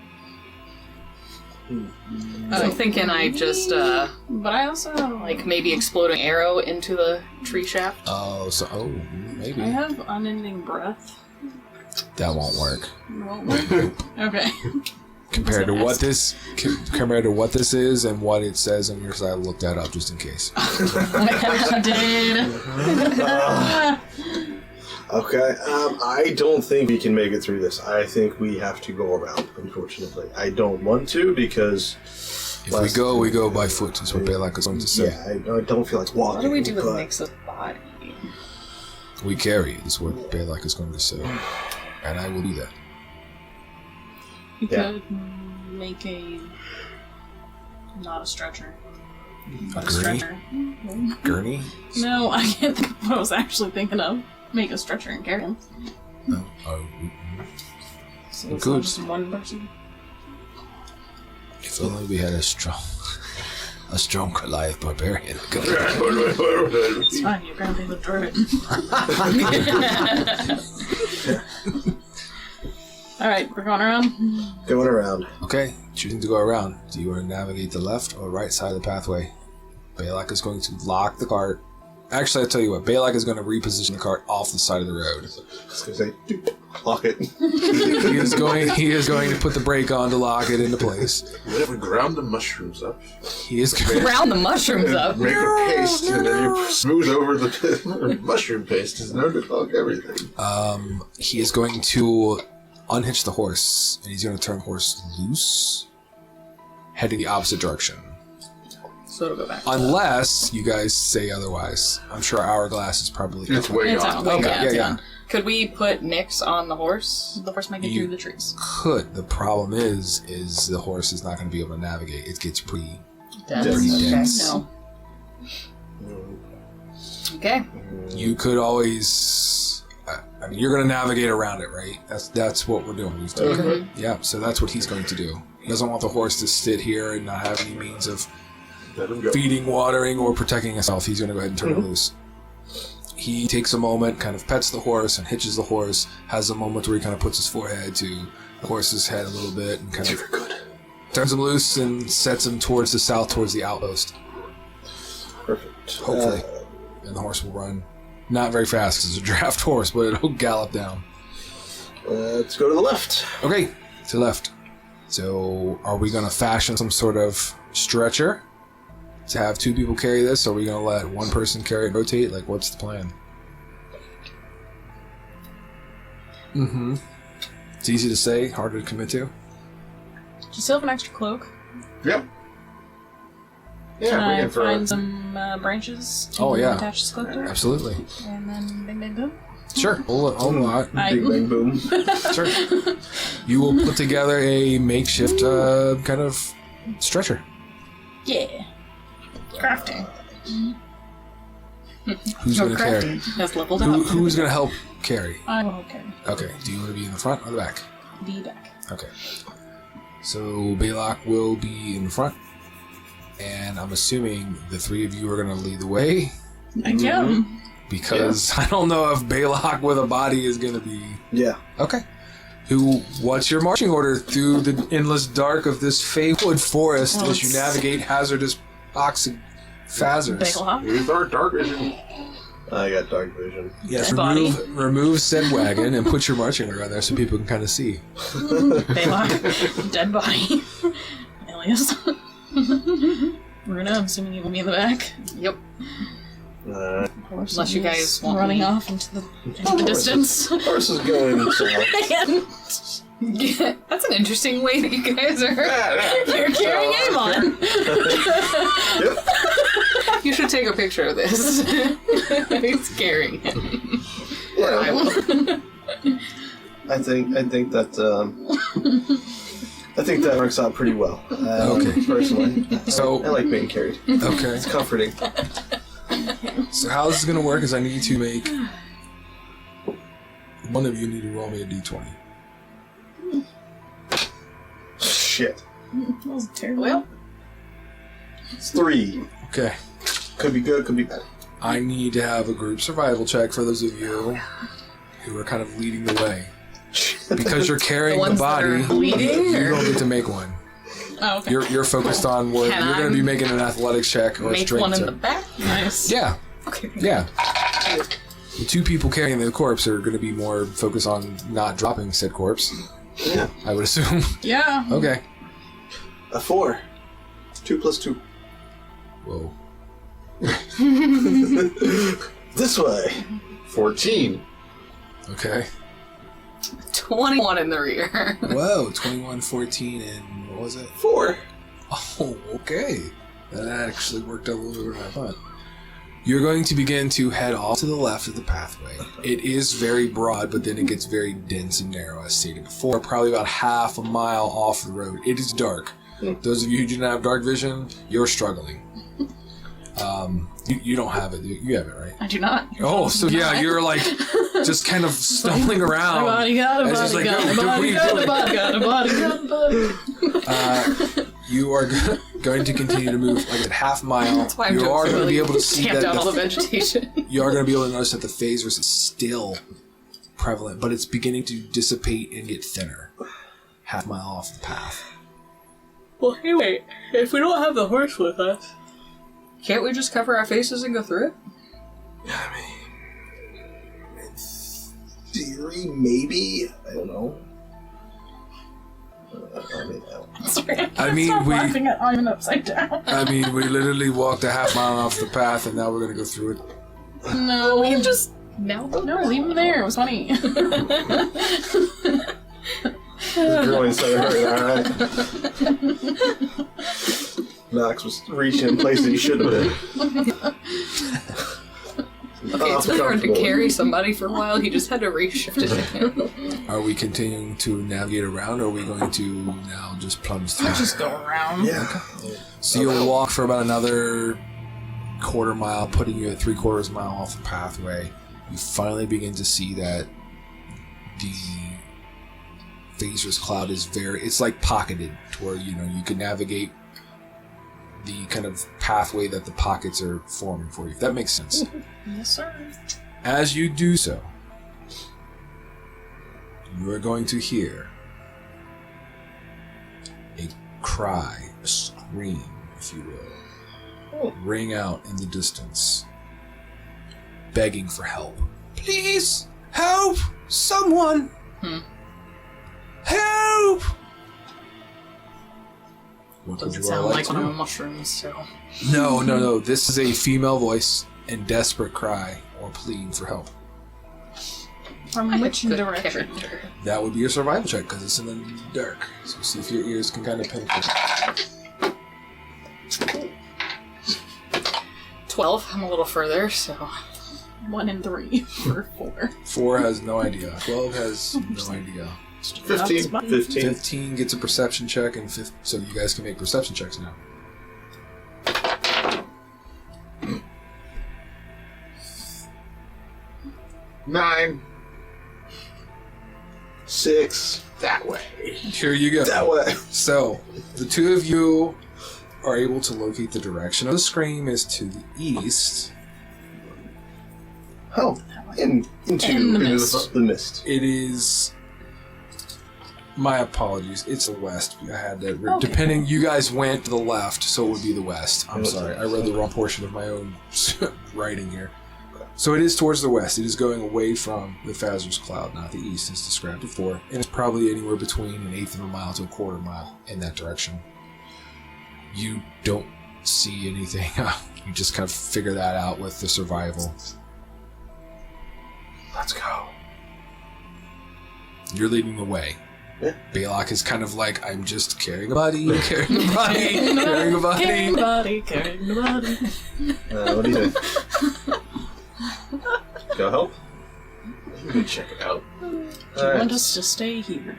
I'm thinking I just, But I also like maybe explode an arrow into the tree shaft. Maybe. I have unending breath. That won't work. Won't work? Okay. Compared to what this is and what it says in here, because I looked that up just in case. I did. Okay, I don't think we can make it through this. I think we have to go around, unfortunately. I don't want to, because... If we go by foot, is what Balak is going to say. Yeah, I don't feel like walking. What do we do with Nix's body? We carry, is what Balak is going to say. And I will do that. You could make not a stretcher. A A gurney? stretcher. Gurney? No, I can't think of what I was actually thinking of. Make a stretcher and carry him. No. So it's Good. not just one person. If only we had a strong Goliath barbarian. It's fine, you're gonna be the druid. Alright, we're going around. Going around. Okay, choosing to go around. Do you want to navigate the left or right side of the pathway? Balak is going to lock the cart. Actually, I'll tell you what. Balak is going to reposition the cart off the side of the road. I was going to say, lock it. He is going to put the brake on to lock it into place. What if we ground the mushrooms up? He is going to... Round the mushrooms up. Make a paste, and then you smooth over the mushroom paste. It's known to clog everything. He is going to unhitch the horse, and he's going to turn the horse loose, heading the opposite direction. So it'll go back. Unless you guys say otherwise. I'm sure Hourglass is probably... It's way It's off. out. Okay, yeah. Could we put Nix on the horse? The horse might get through the trees. Could. The problem is the horse is not going to be able to navigate. It gets pretty... Dense. Pretty dense. No. Okay. You could always... I mean, you're going to navigate around it, right? That's what we're doing. Yeah, so that's what he's going to do. He doesn't want the horse to sit here and not have any means of Let him go. feeding, watering, or protecting himself. He's going to go ahead and turn it loose. He takes a moment, kind of pets the horse and hitches the horse, has a moment where he kind of puts his forehead to the horse's head a little bit and kind of turns him loose and sets him towards the south, towards the outpost. Perfect. Hopefully. And the horse will run. Not very fast because it's a draft horse, but it'll gallop down. Let's go to the left. Okay, to left. So, are we going to fashion some sort of stretcher to have 2 people carry this? Or are we going to let one person carry it and rotate? Like, what's the plan? Mm-hmm. It's easy to say, harder to commit to. Do you still have an extra cloak? Yep. Can Yeah, we I can throw find it. some branches to Oh, yeah. attach this cloak to? Absolutely. And then bing bang boom? Sure. Hold on. Big bang boom. Sure. You will put together a makeshift kind of stretcher. Yeah. Crafting. Who's going to carry? That's leveled up. Who's going to help carry? I'm okay. Okay. Do you want to be in the front or the back? Be back. Okay. So Balak will be in the front. And I'm assuming the 3 of you are going to lead the way. I can. Because I don't know if Balak with a body is going to be... Yeah. Okay. What's your marching order through the endless dark of this Feywood forest as you navigate hazardous toxic phasers? Balok. Use our dark vision. I got dark vision. Yes, Dead body. remove said wagon and put your marching order on there so people can kind of see. Balok. Dead body. Alias. Runa, I'm assuming you will be in the back. Yep. Unless you guys want running me. off into the distance. Horse is going south. Yeah, that's an interesting way that you guys are. You're carrying Amon. Yep. You should take a picture of this. He's carrying him. Yeah. I will. I think that works out pretty well. Okay. Personally, So- I like being carried. Okay. It's comforting. So how this is going to work is I need to make... One of you need to roll me a d20. Shit. That was terrible. Well, It's 3. Okay. Could be good, could be bad. I need to have a group survival check for those of you who are kind of leading the way. Because you're carrying the ones that body, are bleeding, you or- don't get to make one. Oh, okay. You're focused on work. Can You're going I to be making an athletics check or a make strength one in check. the back. Nice. Yeah, Okay. yeah. The 2 people carrying the corpse are going to be more focused on not dropping said corpse, Yeah. I would assume. Yeah. Okay. A 4. 2 plus 2. Whoa. This way. 14. Okay. 21 in the rear. Whoa, 21, 14, and what was it? 4. Oh, okay. That actually worked out a little bit better than I thought. You're going to begin to head off to the left of the pathway. It is very broad, but then it gets very dense and narrow, as stated before. Probably about half a mile off the road. It is dark. Those of you who do not have dark vision, you're struggling. You don't have it. You have it, right? I do not. Oh, so yeah, you're like just kind of stumbling around. Body got a It's just body like, got a go, body what are got you a body got a body got a body. You are going to continue to move like a half mile. That's why I'm You are going to be able to see camped that out all the vegetation. you are going to be able to notice that the phasers is still prevalent, but it's beginning to dissipate and get thinner. Half mile off the path. Well, hey, wait. If we don't have the horse with us, can't we just cover our faces and go through it? I mean, in theory, maybe. I don't know. I mean, Stop we laughing at I'm upside down. we literally walked a half mile off the path, and now we're going to go through it. No. We can just now go. No, leave him there. It was funny. Growing so hurt, alright. Max was reaching in places he should have been. Okay, it's been hard to carry somebody for a while. He just had to reshift it. Are we continuing to navigate around, or are we going to now just plunge through? Just go around. Yeah. So you'll walk for about another quarter mile, putting you at 3/4 mile off the pathway. You finally begin to see that the Phaser's cloud is it's like pocketed to where, you can navigate the kind of pathway that the pockets are forming for you, if that makes sense. Yes, sir. As you do so, you are going to hear a cry, a scream, if you will, ring out in the distance, begging for help. Please, help! Someone! Help! What would Doesn't you all sound like to one of do? the mushrooms, so. No. This is a female voice and desperate cry or pleading for help. From which Good direction? character. That would be your survival check because it's in the dark. So see if your ears can kind of penetrate. 12. I'm a little further, so. 1 and 3 for 4. 4 has no idea. 12 has no idea. 15. 15. 15 gets a perception check, and so you guys can make perception checks now. Nine. 6. That way. Here you go. That way. So, the two of you are able to locate the direction of the scream is to the east. Oh, into the mist. the mist. It is... My apologies. It's the west. I had that. Okay. Depending, you guys went to the left, so it would be the west. I'm It was sorry. the I read the wrong portion of my own writing here. So it is towards the west. It is going away from the Fazer's Cloud, not the east, as described before. And it's probably anywhere between 1/8 of a mile to 1/4 mile in that direction. You don't see anything. You just kind of figure that out with the survival. Let's go. You're leading the way. Yeah. Balak is kind of like, I'm just carrying a body, carrying a body, carrying a body. Carrying the body, carrying the body. What do you think? Go help? You can check it out. Do you want us to stay here?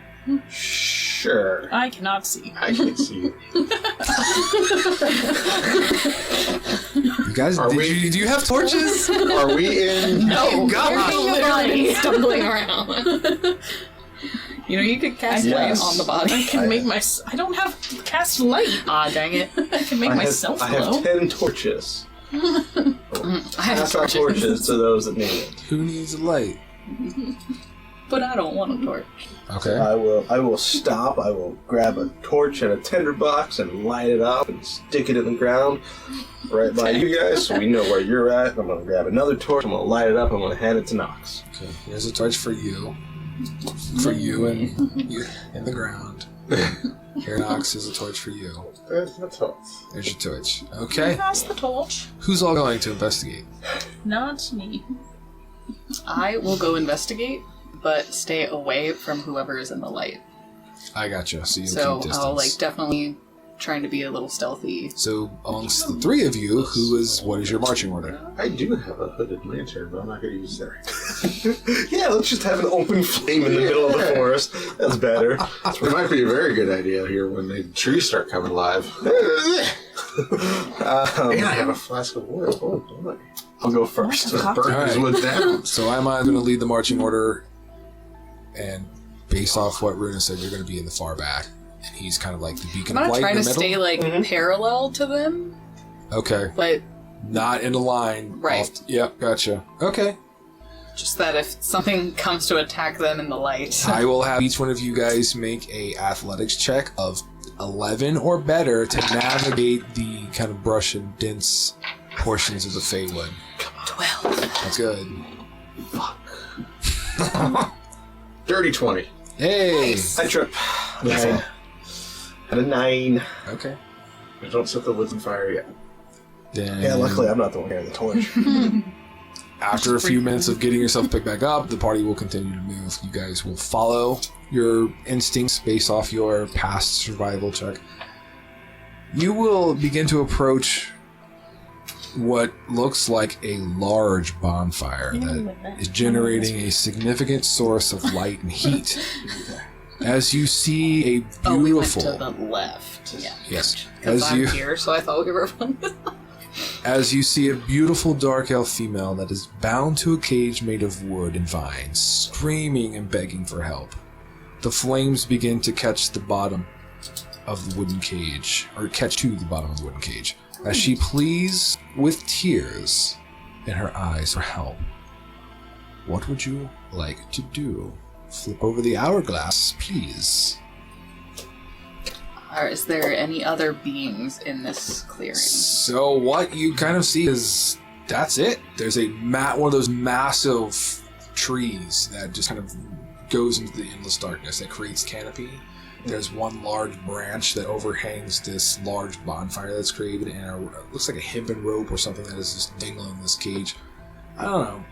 Sure. I cannot see. I can see you. You guys, Are do we- you have torches? Are we in? No, God. you're literally stumbling around. You know, you could cast Yes. flame on the body. I can make my... I don't have cast light. Ah, dang it. I can make myself I glow. have 10 torches. I have Pass out torches to those that need it. Who needs a light? but I don't want a torch. Okay. I will stop. I will grab a torch and a tinderbox and light it up and stick it in the ground right by you guys, so we know where you're at. I'm gonna grab another torch. I'm gonna light it up. I'm gonna hand it to Nox. Okay. Here's a torch for you. For you and you in the ground. Here, Nox, is a torch for you. There's my torch. There's your torch. Okay. Pass the torch. Who's all going to investigate? Not me. I will go investigate, but stay away from whoever is in the light. I gotcha. So you'll So keep distance. I'll definitely trying to be a little stealthy. So amongst the three of you, what is your marching order? I do have a hooded lantern, but I'm not going to use that. Yeah, let's just have an open flame in the middle of the forest. That's better. It might be a very good idea here when the trees start coming alive. And I have a flask of oil. Oh, boy. I'll go first. Burn his Alright. wood down. So I'm going to lead the marching order, and based off what Runa said, you're going to be in the far back. And he's kind of like the beacon I'm of not light trying in to the middle. stay parallel to them, Okay. but Not in a line. Right. Yep, gotcha. Okay. just that if something comes to attack them in the light. I will have each one of you guys make a athletics check of 11 or better to navigate the kind of brush and dense portions of the Feywood. 12. That's good. Dirty 20. Hey! I trip. 9. At a 9. Okay. I don't set the woods on fire yet. Then Yeah, luckily I'm not the one carrying the torch. after a few minutes of getting yourself picked back up, the party will continue to move. You guys will follow your instincts based off your past survival check. You will begin to approach what looks like a large bonfire that is generating a significant source of light and heat. As you see a Oh, we went beautiful... to the left. Yeah. Yes. Because As I'm you... here, so I thought we were As you see a beautiful dark elf female that is bound to a cage made of wood and vines, screaming and begging for help. The flames begin to catch the bottom of the wooden cage, or catch to the bottom of the wooden cage, as she pleads with tears in her eyes for help. What would you like to do? Flip over the hourglass, please. Or is there any other beings in this clearing? So what you kind of see is that's it. There's one of those massive trees that just kind of goes into the endless darkness that creates canopy. There's one large branch that overhangs this large bonfire that's created, and it looks like a hempen rope or something that is just dangling in this cage. I don't know,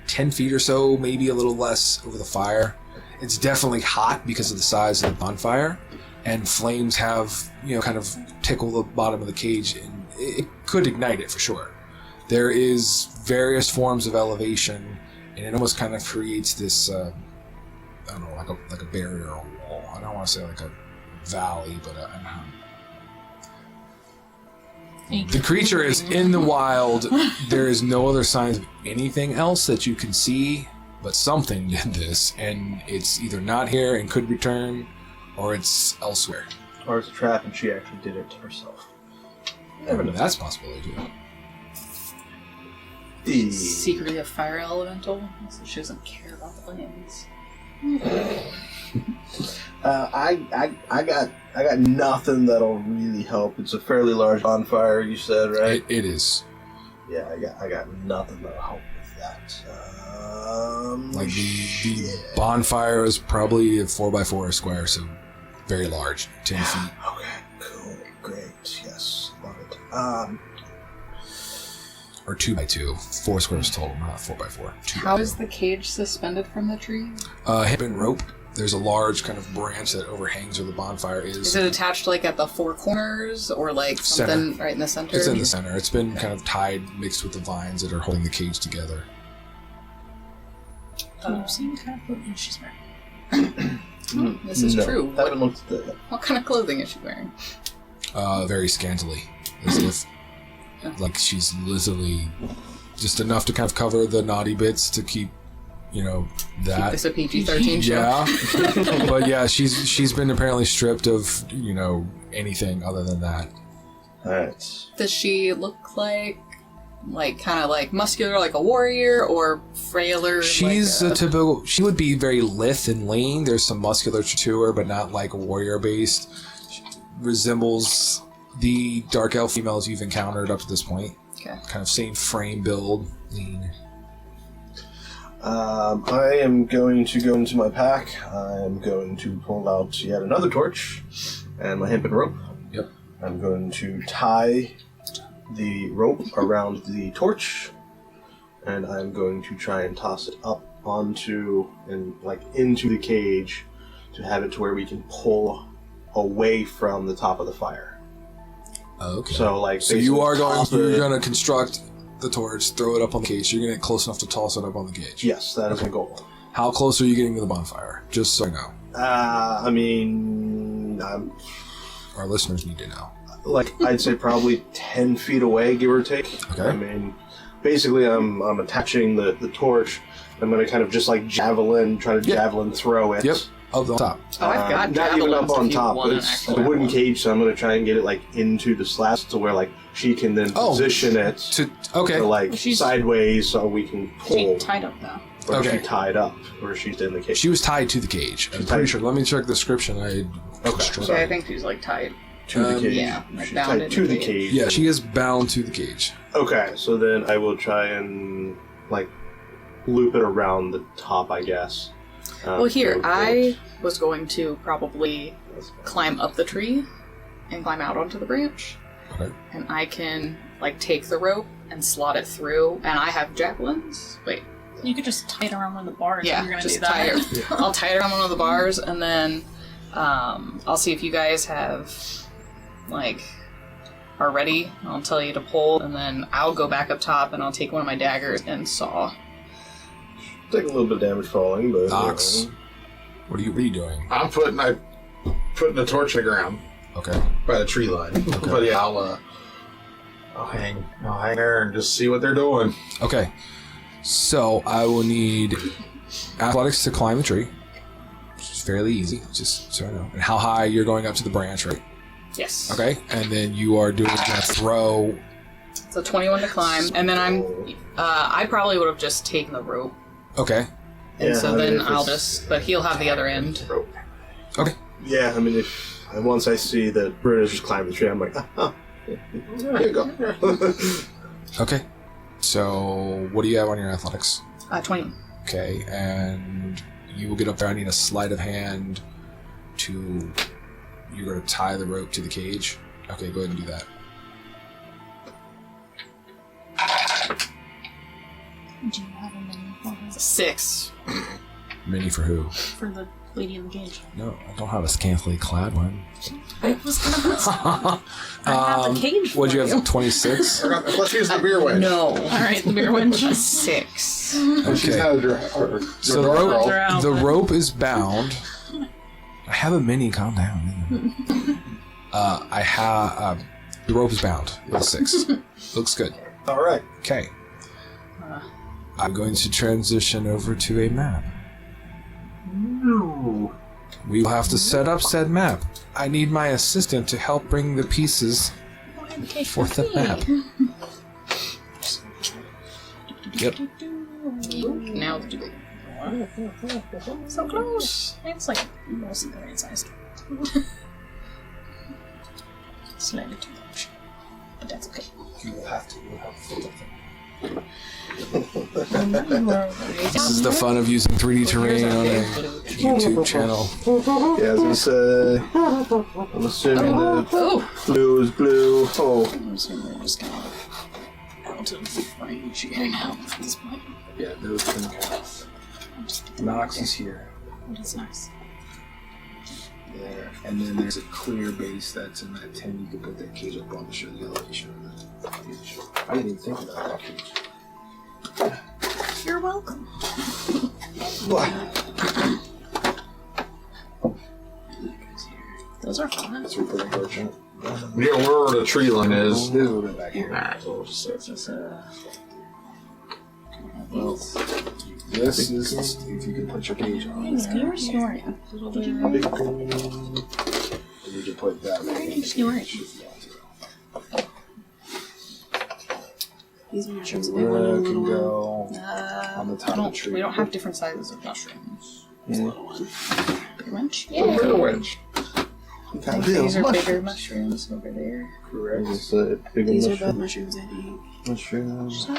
10 feet or so, maybe a little less over the fire. It's definitely hot because of the size of the bonfire. And flames have, kind of tickle the bottom of the cage, and it could ignite it for sure. There is various forms of elevation, and it almost kind of creates this, I don't know, like a barrier or a wall. I don't want to say like a valley, but I don't know. The creature is in the wild. There is no other signs of anything else that you can see, but something did this, and it's either not here and could return, or it's elsewhere. Or it's a trap and she actually did it to herself. That's possible, too. Secretly a fire elemental, so she doesn't care about the flames. I got nothing that'll really help. It's a fairly large bonfire, you said, right? It is. Yeah, I got nothing that'll help with that. Like the bonfire is probably a 4x4 square, so very large, 10 feet. Okay, cool, great, yes, love it. Or 2x2. 4 squares total, not 4x4. How is the cage suspended from the tree? Hip and rope. There's a large kind of branch that overhangs where the bonfire is. Is it attached like at the four corners or like something right in the center? It's in the center. It's been kind of tied, mixed with the vines that are holding the cage together. Same kind of clothing she's wearing. This is true. Haven't looked at that. What kind of clothing is she wearing? Very scantily. As if like she's literally just enough to kind of cover the naughty bits to keep, that. Keep this a PG-13 show. Yeah. But yeah, she's been apparently stripped of, anything other than that. Alright. Does she look like kind of like muscular, like a warrior, or frailer? She's a typical. She would be very lithe and lean. There's some musculature to her, but not like warrior based. She resembles the dark elf females you've encountered up to this point. Okay. Kind of same frame build, lean. I am going to go into my pack. I am going to pull out yet another torch and my hempen rope. Yep. I'm going to tie the rope around the torch, and I'm going to try and toss it up onto and into the cage to have it to where we can pull away from the top of the fire. Okay. So you are you're going to construct the torch, throw it up on the cage. You're going to get close enough to toss it up on the cage. Yes, that is my goal. How close are you getting to the bonfire? Just so I know. Our listeners need to know. I'd say probably 10 feet away, give or take. Okay. Basically I'm attaching the torch. I'm going to kind of just javelin throw it. Yep. Up the top. Oh, I've got not even up javelins on if you top. want It's an a actual wooden javelin. cage, so I'm going to try and get it into the slats to where she can then position it to She's- sideways so we can She pull. tied up though. Or Okay. she tied up, or she's in the cage. She was tied to the cage. I'm pretty sure. Let me check the description. Okay, I think she's tied. to the cage. yeah, She's bound tied in to the the cage. cage. Yeah, she is bound to the cage. Okay, so then I will try and loop it around the top, I guess. Well, here, I was going to probably climb up the tree and climb out onto the branch. Okay. And I can, take the rope and slot it through. And I have javelins. Wait. You could just tie it around one of the bars. Yeah, if you're gonna just do that. tie it. I'll tie it around one of the bars, and then I'll see if you guys have, are ready. I'll tell you to pull, and then I'll go back up top, and I'll take one of my daggers and saw. Take a little bit of damage falling, but... Ox. What are you doing? I'm putting the torch in the ground Okay. by the tree line. But yeah, I'll hang there and just see what they're doing. Okay. So I will need athletics to climb the tree, which is fairly easy, just so I know. And how high you're going up to the branch, right? Yes. Okay. And then you are doing a throw. So 21 to climb, and then I probably would have just taken the rope. Okay. And Yeah, so I mean, then if I'll it's- but he'll have the other end. Okay. Yeah, once I see that Bruno's just climbing the tree, I'm like, there you go. Okay. So what do you have on your athletics? 20. Okay. And you will get up there. I need a sleight of hand to... You're going to tie the rope to the cage. Okay, go ahead and do that. Do you have a mini for her? 6. Mini for who? For the lady in the cage. No, I don't have a scantily clad one. I was gonna put I have the cage for What'd you have? 26? Let's use the beer wedge. No. Alright, the beer winch. 6. She's Okay. not a So the rope is bound. I have a mini. Calm down. I have the rope is bound with 6. Looks good. All right. Okay. I'm going to transition over to a map. We will have to set up said map. I need my assistant to help bring the pieces for the map. Yep. Now let's do it. So close. It's mostly the right size. Slightly too much. But that's okay. You will have to. This is the fun of using 3D terrain on a YouTube channel. Yeah, as we say, I'm assuming that blue is blue. Oh. I'm assuming we're just kind of out of range here now at this point. Yeah, those can count. Nox is here. What is nice? There. And then there's a clear base that's in that 10. You can put that cage up on to show the elevation of the cage. I didn't even think about that cage. You're welcome. Those are fun. That's pretty unfortunate. Yeah, where the tree line is. There's a little bit back here. Alright, so we'll just So it's just Well, this is if you can put your cage on. Thanks, you're snoring. And you can put that Why are right you snoring? These mushrooms, a big one and a Can little one. go on the top of the tree. We don't have different sizes of mushrooms. There's a little one. Big wrench? Little winch. These are bigger mushrooms over there. Correct. These are both mushrooms, I think. Mushrooms. I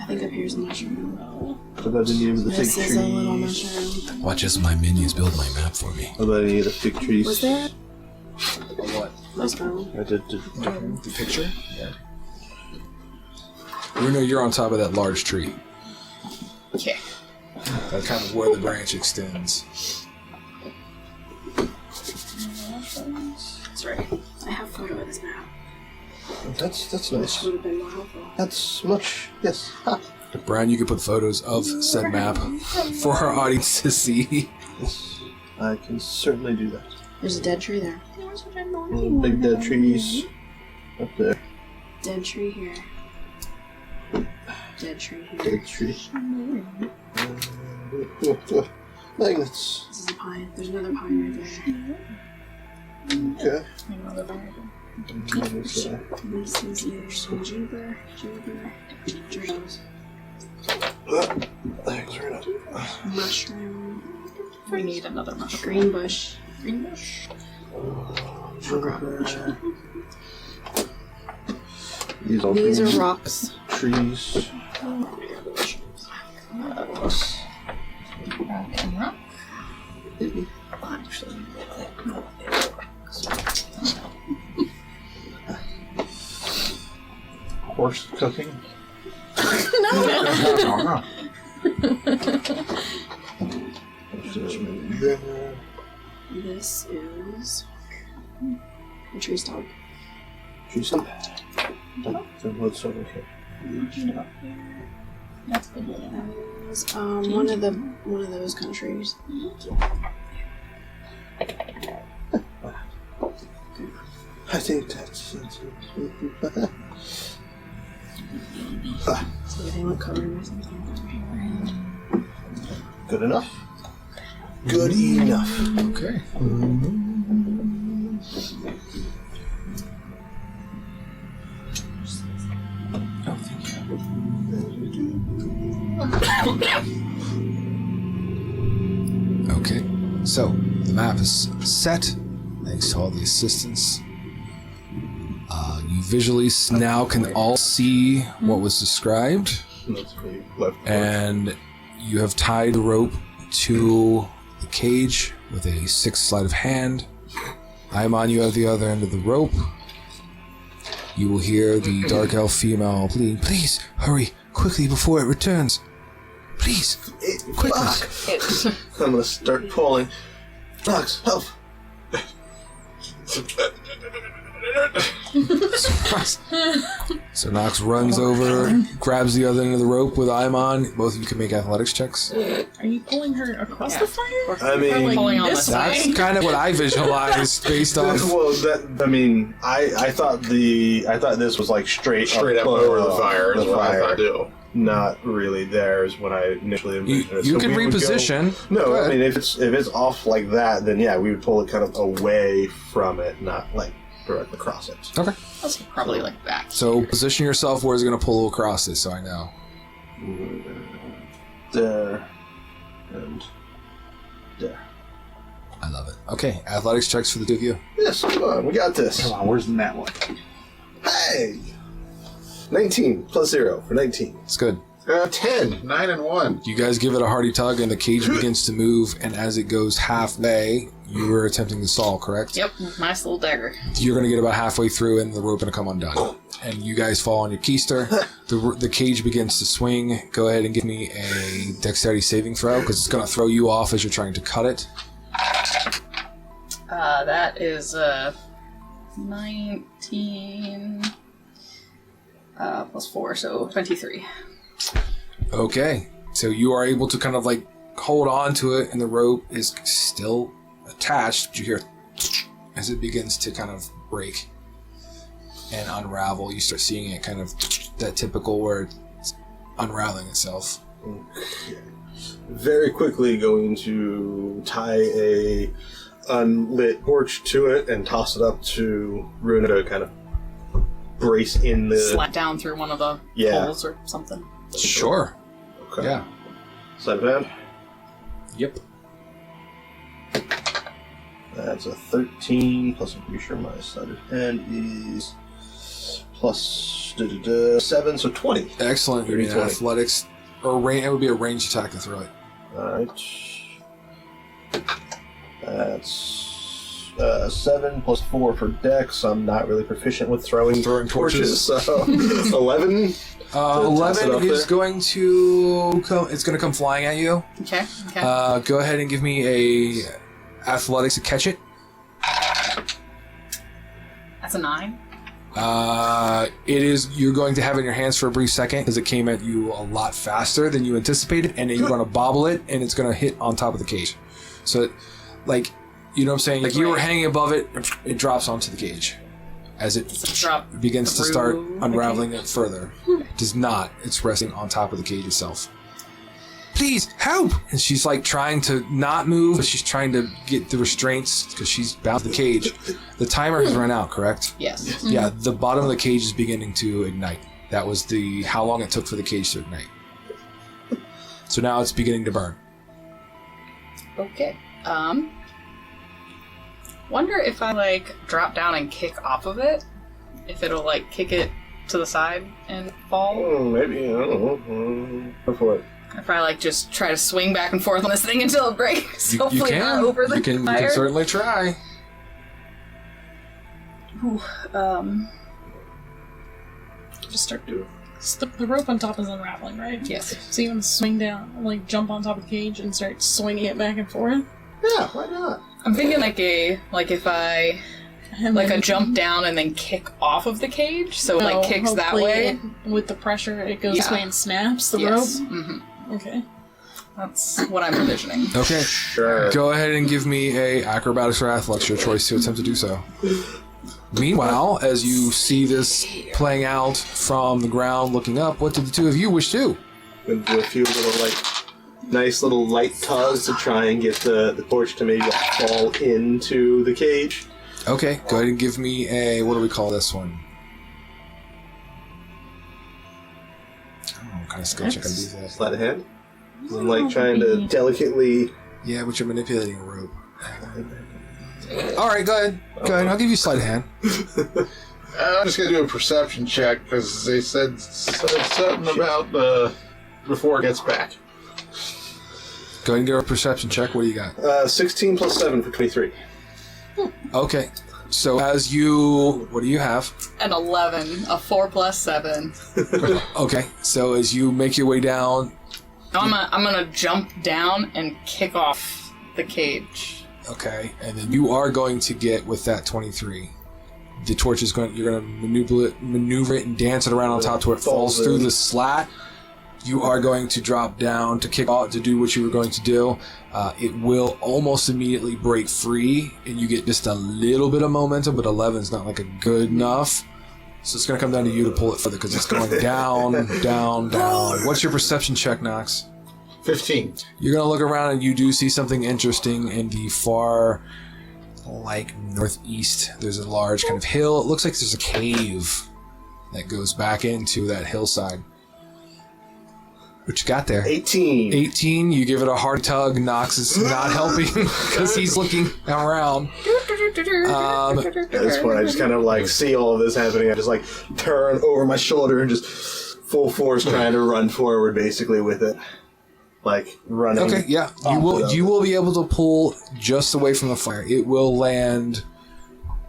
think up here's a mushroom. What about any of the fig This is a little trees? mushroom. Watch as my minions build my map for me. What about any of the fig trees? Was there? What? Mushroom. The picture? Yeah. Bruno, you're on top of that large tree. Okay. That's kind of where the branch extends. That's right. I have a photo of this map. That's Which nice. would have been more helpful. That's much. Yes. Ha. Brian, you can put photos of said map for our audience to see. Yes. I can certainly do that. There's a dead tree there. Big dead trees up there. Dead tree here. Dead tree here. Dead tree. Magnets. This is a pine. There's another pine right there. Okay. Another bag. This is either some juniper, Doritos, Thanks, right up. mushroom, We need another mushroom. green bush, Green bush. mushroom. These are These trees. are rocks. Trees. Rock and rock. Actually, Horse cooking. this is a tree stump. Tree stump. So what's over here? That's good. That is one of those countries. I think that's So they look covered or something. good enough. Good enough. Okay. Okay, so the map is set. Thanks to all the assistance. You visually now can all see what was described, That's pretty left. and you have tied the rope to the cage with a 6 sleight of hand. Aimon, you have the other end of the rope. You will hear the dark elf female pleading, "Please, hurry, quickly before it returns. Please, quickly." Fuck. I'm gonna start pulling. Nox, help! So Nox runs over, grabs the other end of the rope with Aimon. Both of you can make athletics checks. Are you pulling her across the fire? I mean, Or like Pulling on this the side. way? That's kind of what I visualized based off. well, that I mean, I thought this was like straight Up over the fire is The what I fire. thought do. Not really theirs when I initially envisioned it. You So can we would reposition. Go, no, Go I ahead. mean if it's off like that, then yeah, we would pull it kind of away from it, not like directly across it. Okay. That's probably like back. So position yourself where it's going to pull across it, so I know. There and there. I love it. Okay, athletics checks for the two of you. Yes, come on, we got this. Come on, where's the net one? Hey, 19 plus 0 for 19. It's good. 10, 9 and 1. You guys give it a hearty tug, and the cage begins to move, and as it goes halfway, you were attempting to stall, correct? Yep, nice little dagger. You're going to get about halfway through, and the rope going to come undone. And you guys fall on your keister. The cage begins to swing. Go ahead and give me a dexterity saving throw, because it's going to throw you off as you're trying to cut it. That is 19 plus 4, so 23. Okay, so you are able to kind of like hold on to it, and the rope is still attached. You hear as it begins to kind of break and unravel. You start seeing it kind of that typical where it's unraveling itself. Okay. Very quickly going to tie a unlit torch to it and toss it up to Runa to kind of brace in the... Slap down through one of the holes or something. Sure. Okay. Yeah. Sleight of hand? Yep. That's a 13, plus I'm pretty sure my sleight of hand is plus 7, so 20. Excellent. You need 20. athletics, or range. It would be a ranged attack to throw it. Alright. That's 7 plus 4 for dex. I'm not really proficient with throwing torches, so 11. 11 is going to come. It's going to come flying at you. Okay. Go ahead and give me a athletics to catch it. That's a 9. It is. You're going to have it in your hands for a brief second because it came at you a lot faster than you anticipated, and then you're going to bobble it, and it's going to hit on top of the cage. So, like, you know what I'm saying? Like, you were hanging above it, it drops onto the cage. As it begins to start unraveling it further. It does not. It's resting on top of the cage itself. Please, help! And she's like trying to not move, but she's trying to get the restraints because she's bound to the cage. The timer has run out, correct? Yes. Yeah, the bottom of the cage is beginning to ignite. That was how long it took for the cage to ignite. So now it's beginning to burn. Okay. Wonder if I, like, drop down and kick off of it? If it'll, like, kick it to the side and fall? Maybe, I don't know. Go for it. If I, like, just try to swing back and forth on this thing until it breaks. You Hopefully can. not over the You can fire. certainly try. Ooh, Just start doing. The rope on top is unraveling, right? yes. So you want to swing down, like jump on top of the cage and start swinging it back and forth. Yeah, why not? I'm thinking if I And like then a jump down and then kick off of the cage, so it, no, like kicks that hopefully way. with the pressure, it goes Yeah. this way and snaps the Yes. rope. Mm-hmm. Okay. That's what I'm envisioning. Okay. Sure. Go ahead and give me a acrobatics or athletics, your choice to attempt to do so. Meanwhile, as you see this playing out from the ground looking up, what did the two of you wish to? Gonna do a few little, like, nice little light tugs to try and get the torch to maybe fall into the cage. Okay, go ahead and give me a, what do we call this one? What kind of skill check I do that? Sleight of hand. I'm, like, trying to delicately... Yeah, but you're manipulating a rope. Alright, go ahead. Go ahead, I'll give you a sleight of hand. I'm just going to do a perception check because they said something about before it gets back. Go ahead and do a perception check. What do you got? 16 plus 7 for 23. Okay, so as you... What do you have? An 11, a 4 plus 7. Okay, so as you make your way down... I'm gonna jump down and kick off the cage. Okay, and then you are going to get, with that 23, the torch is going... You're going to maneuver it and dance it around on top to where it falls through the slat. You are going to drop down to kick off to do what you were going to do. It will almost immediately break free, and you get just a little bit of momentum, but 11 is not like a good enough. So it's going to come down to you to pull it further because it's going down, down, down. What's your perception check, Nox? 15. You're going to look around and you do see something interesting in the far, like, northeast. There's a large kind of hill. It looks like there's a cave that goes back into that hillside. What you got there? 18. 18, you give it a hard tug. Nox is not helping because he's looking around. At this point, I just kind of like see all of this happening. I just like turn over my shoulder and just full force trying to run forward, basically with it, like running. Okay, yeah, you will be able to pull just away from the fire. It will land.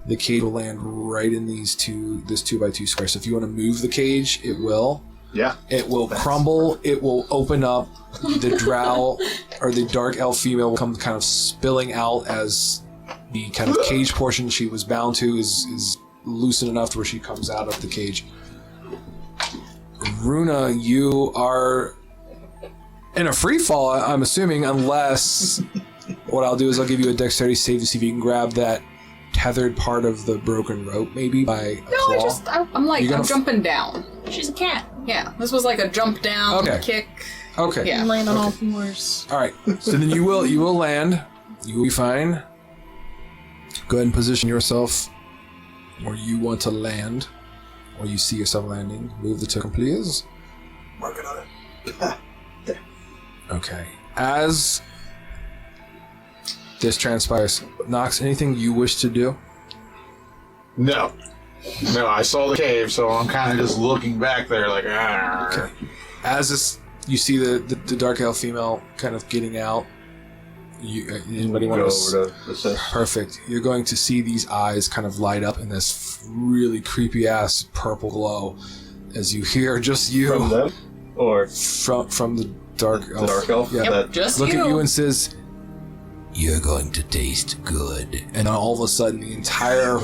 The cage will land right in this 2x2 square. So if you want to move the cage, it will. Yeah. It will crumble. It will open up. The drow or the dark elf female will come kind of spilling out as the kind of cage portion she was bound to is loosened enough to where she comes out of the cage. Runa, you are in a free fall, I'm assuming, unless what I'll do is I'll give you a dexterity save to see if you can grab that tethered part of the broken rope, maybe by a claw. I'm jumping down. She's a cat. Yeah, this was like a jump down, kick. Okay. Yeah. Land on all fours. All right. So then you will land. You will be fine. Go ahead and position yourself where you want to land, or you see yourself landing. Move the token, please. Working on it. Okay. As this transpires, Nox, anything you wish to do? No, I saw the cave, so I'm kind of just looking back there like, Okay. As this, you see the dark elf female kind of getting out. Anybody want to? Perfect. You're going to see these eyes kind of light up in this really creepy ass purple glow as you hear just you From them? Or from the dark elf. the dark elf? Yeah. Yep, just Look you. at you and says, "You're going to taste good." And all of a sudden, the entire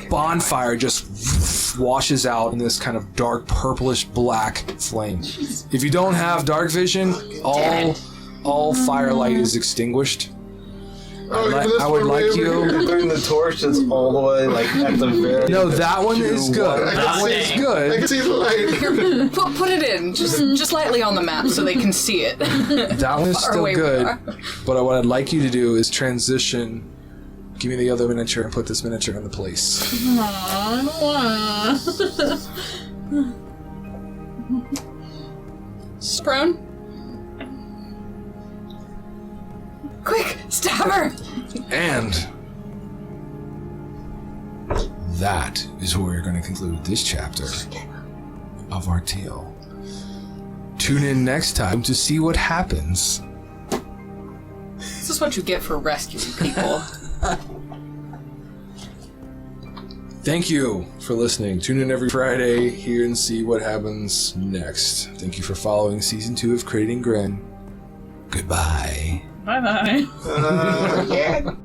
bonfire just washes out in this kind of dark purplish black flame. If you don't have dark vision, all firelight is extinguished. I would like you. Burn the torch that's all the way like at the very. No, that one is good. I That one is good. I can see the light. Here, put it in, just lightly on the map so they can see it. That one is Far still away we good. are. But what I'd like you to do is transition. Give me the other miniature and put this miniature into place. I don't wanna. Prone. Quick, stab her! And that is where we're going to conclude this chapter of our tale. Tune in next time to see what happens. This is what you get for rescuing people. Thank you for listening. Tune in every Friday here and see what happens next. Thank you for following Season 2 of Creating Grin. Goodbye. Bye bye. Yeah.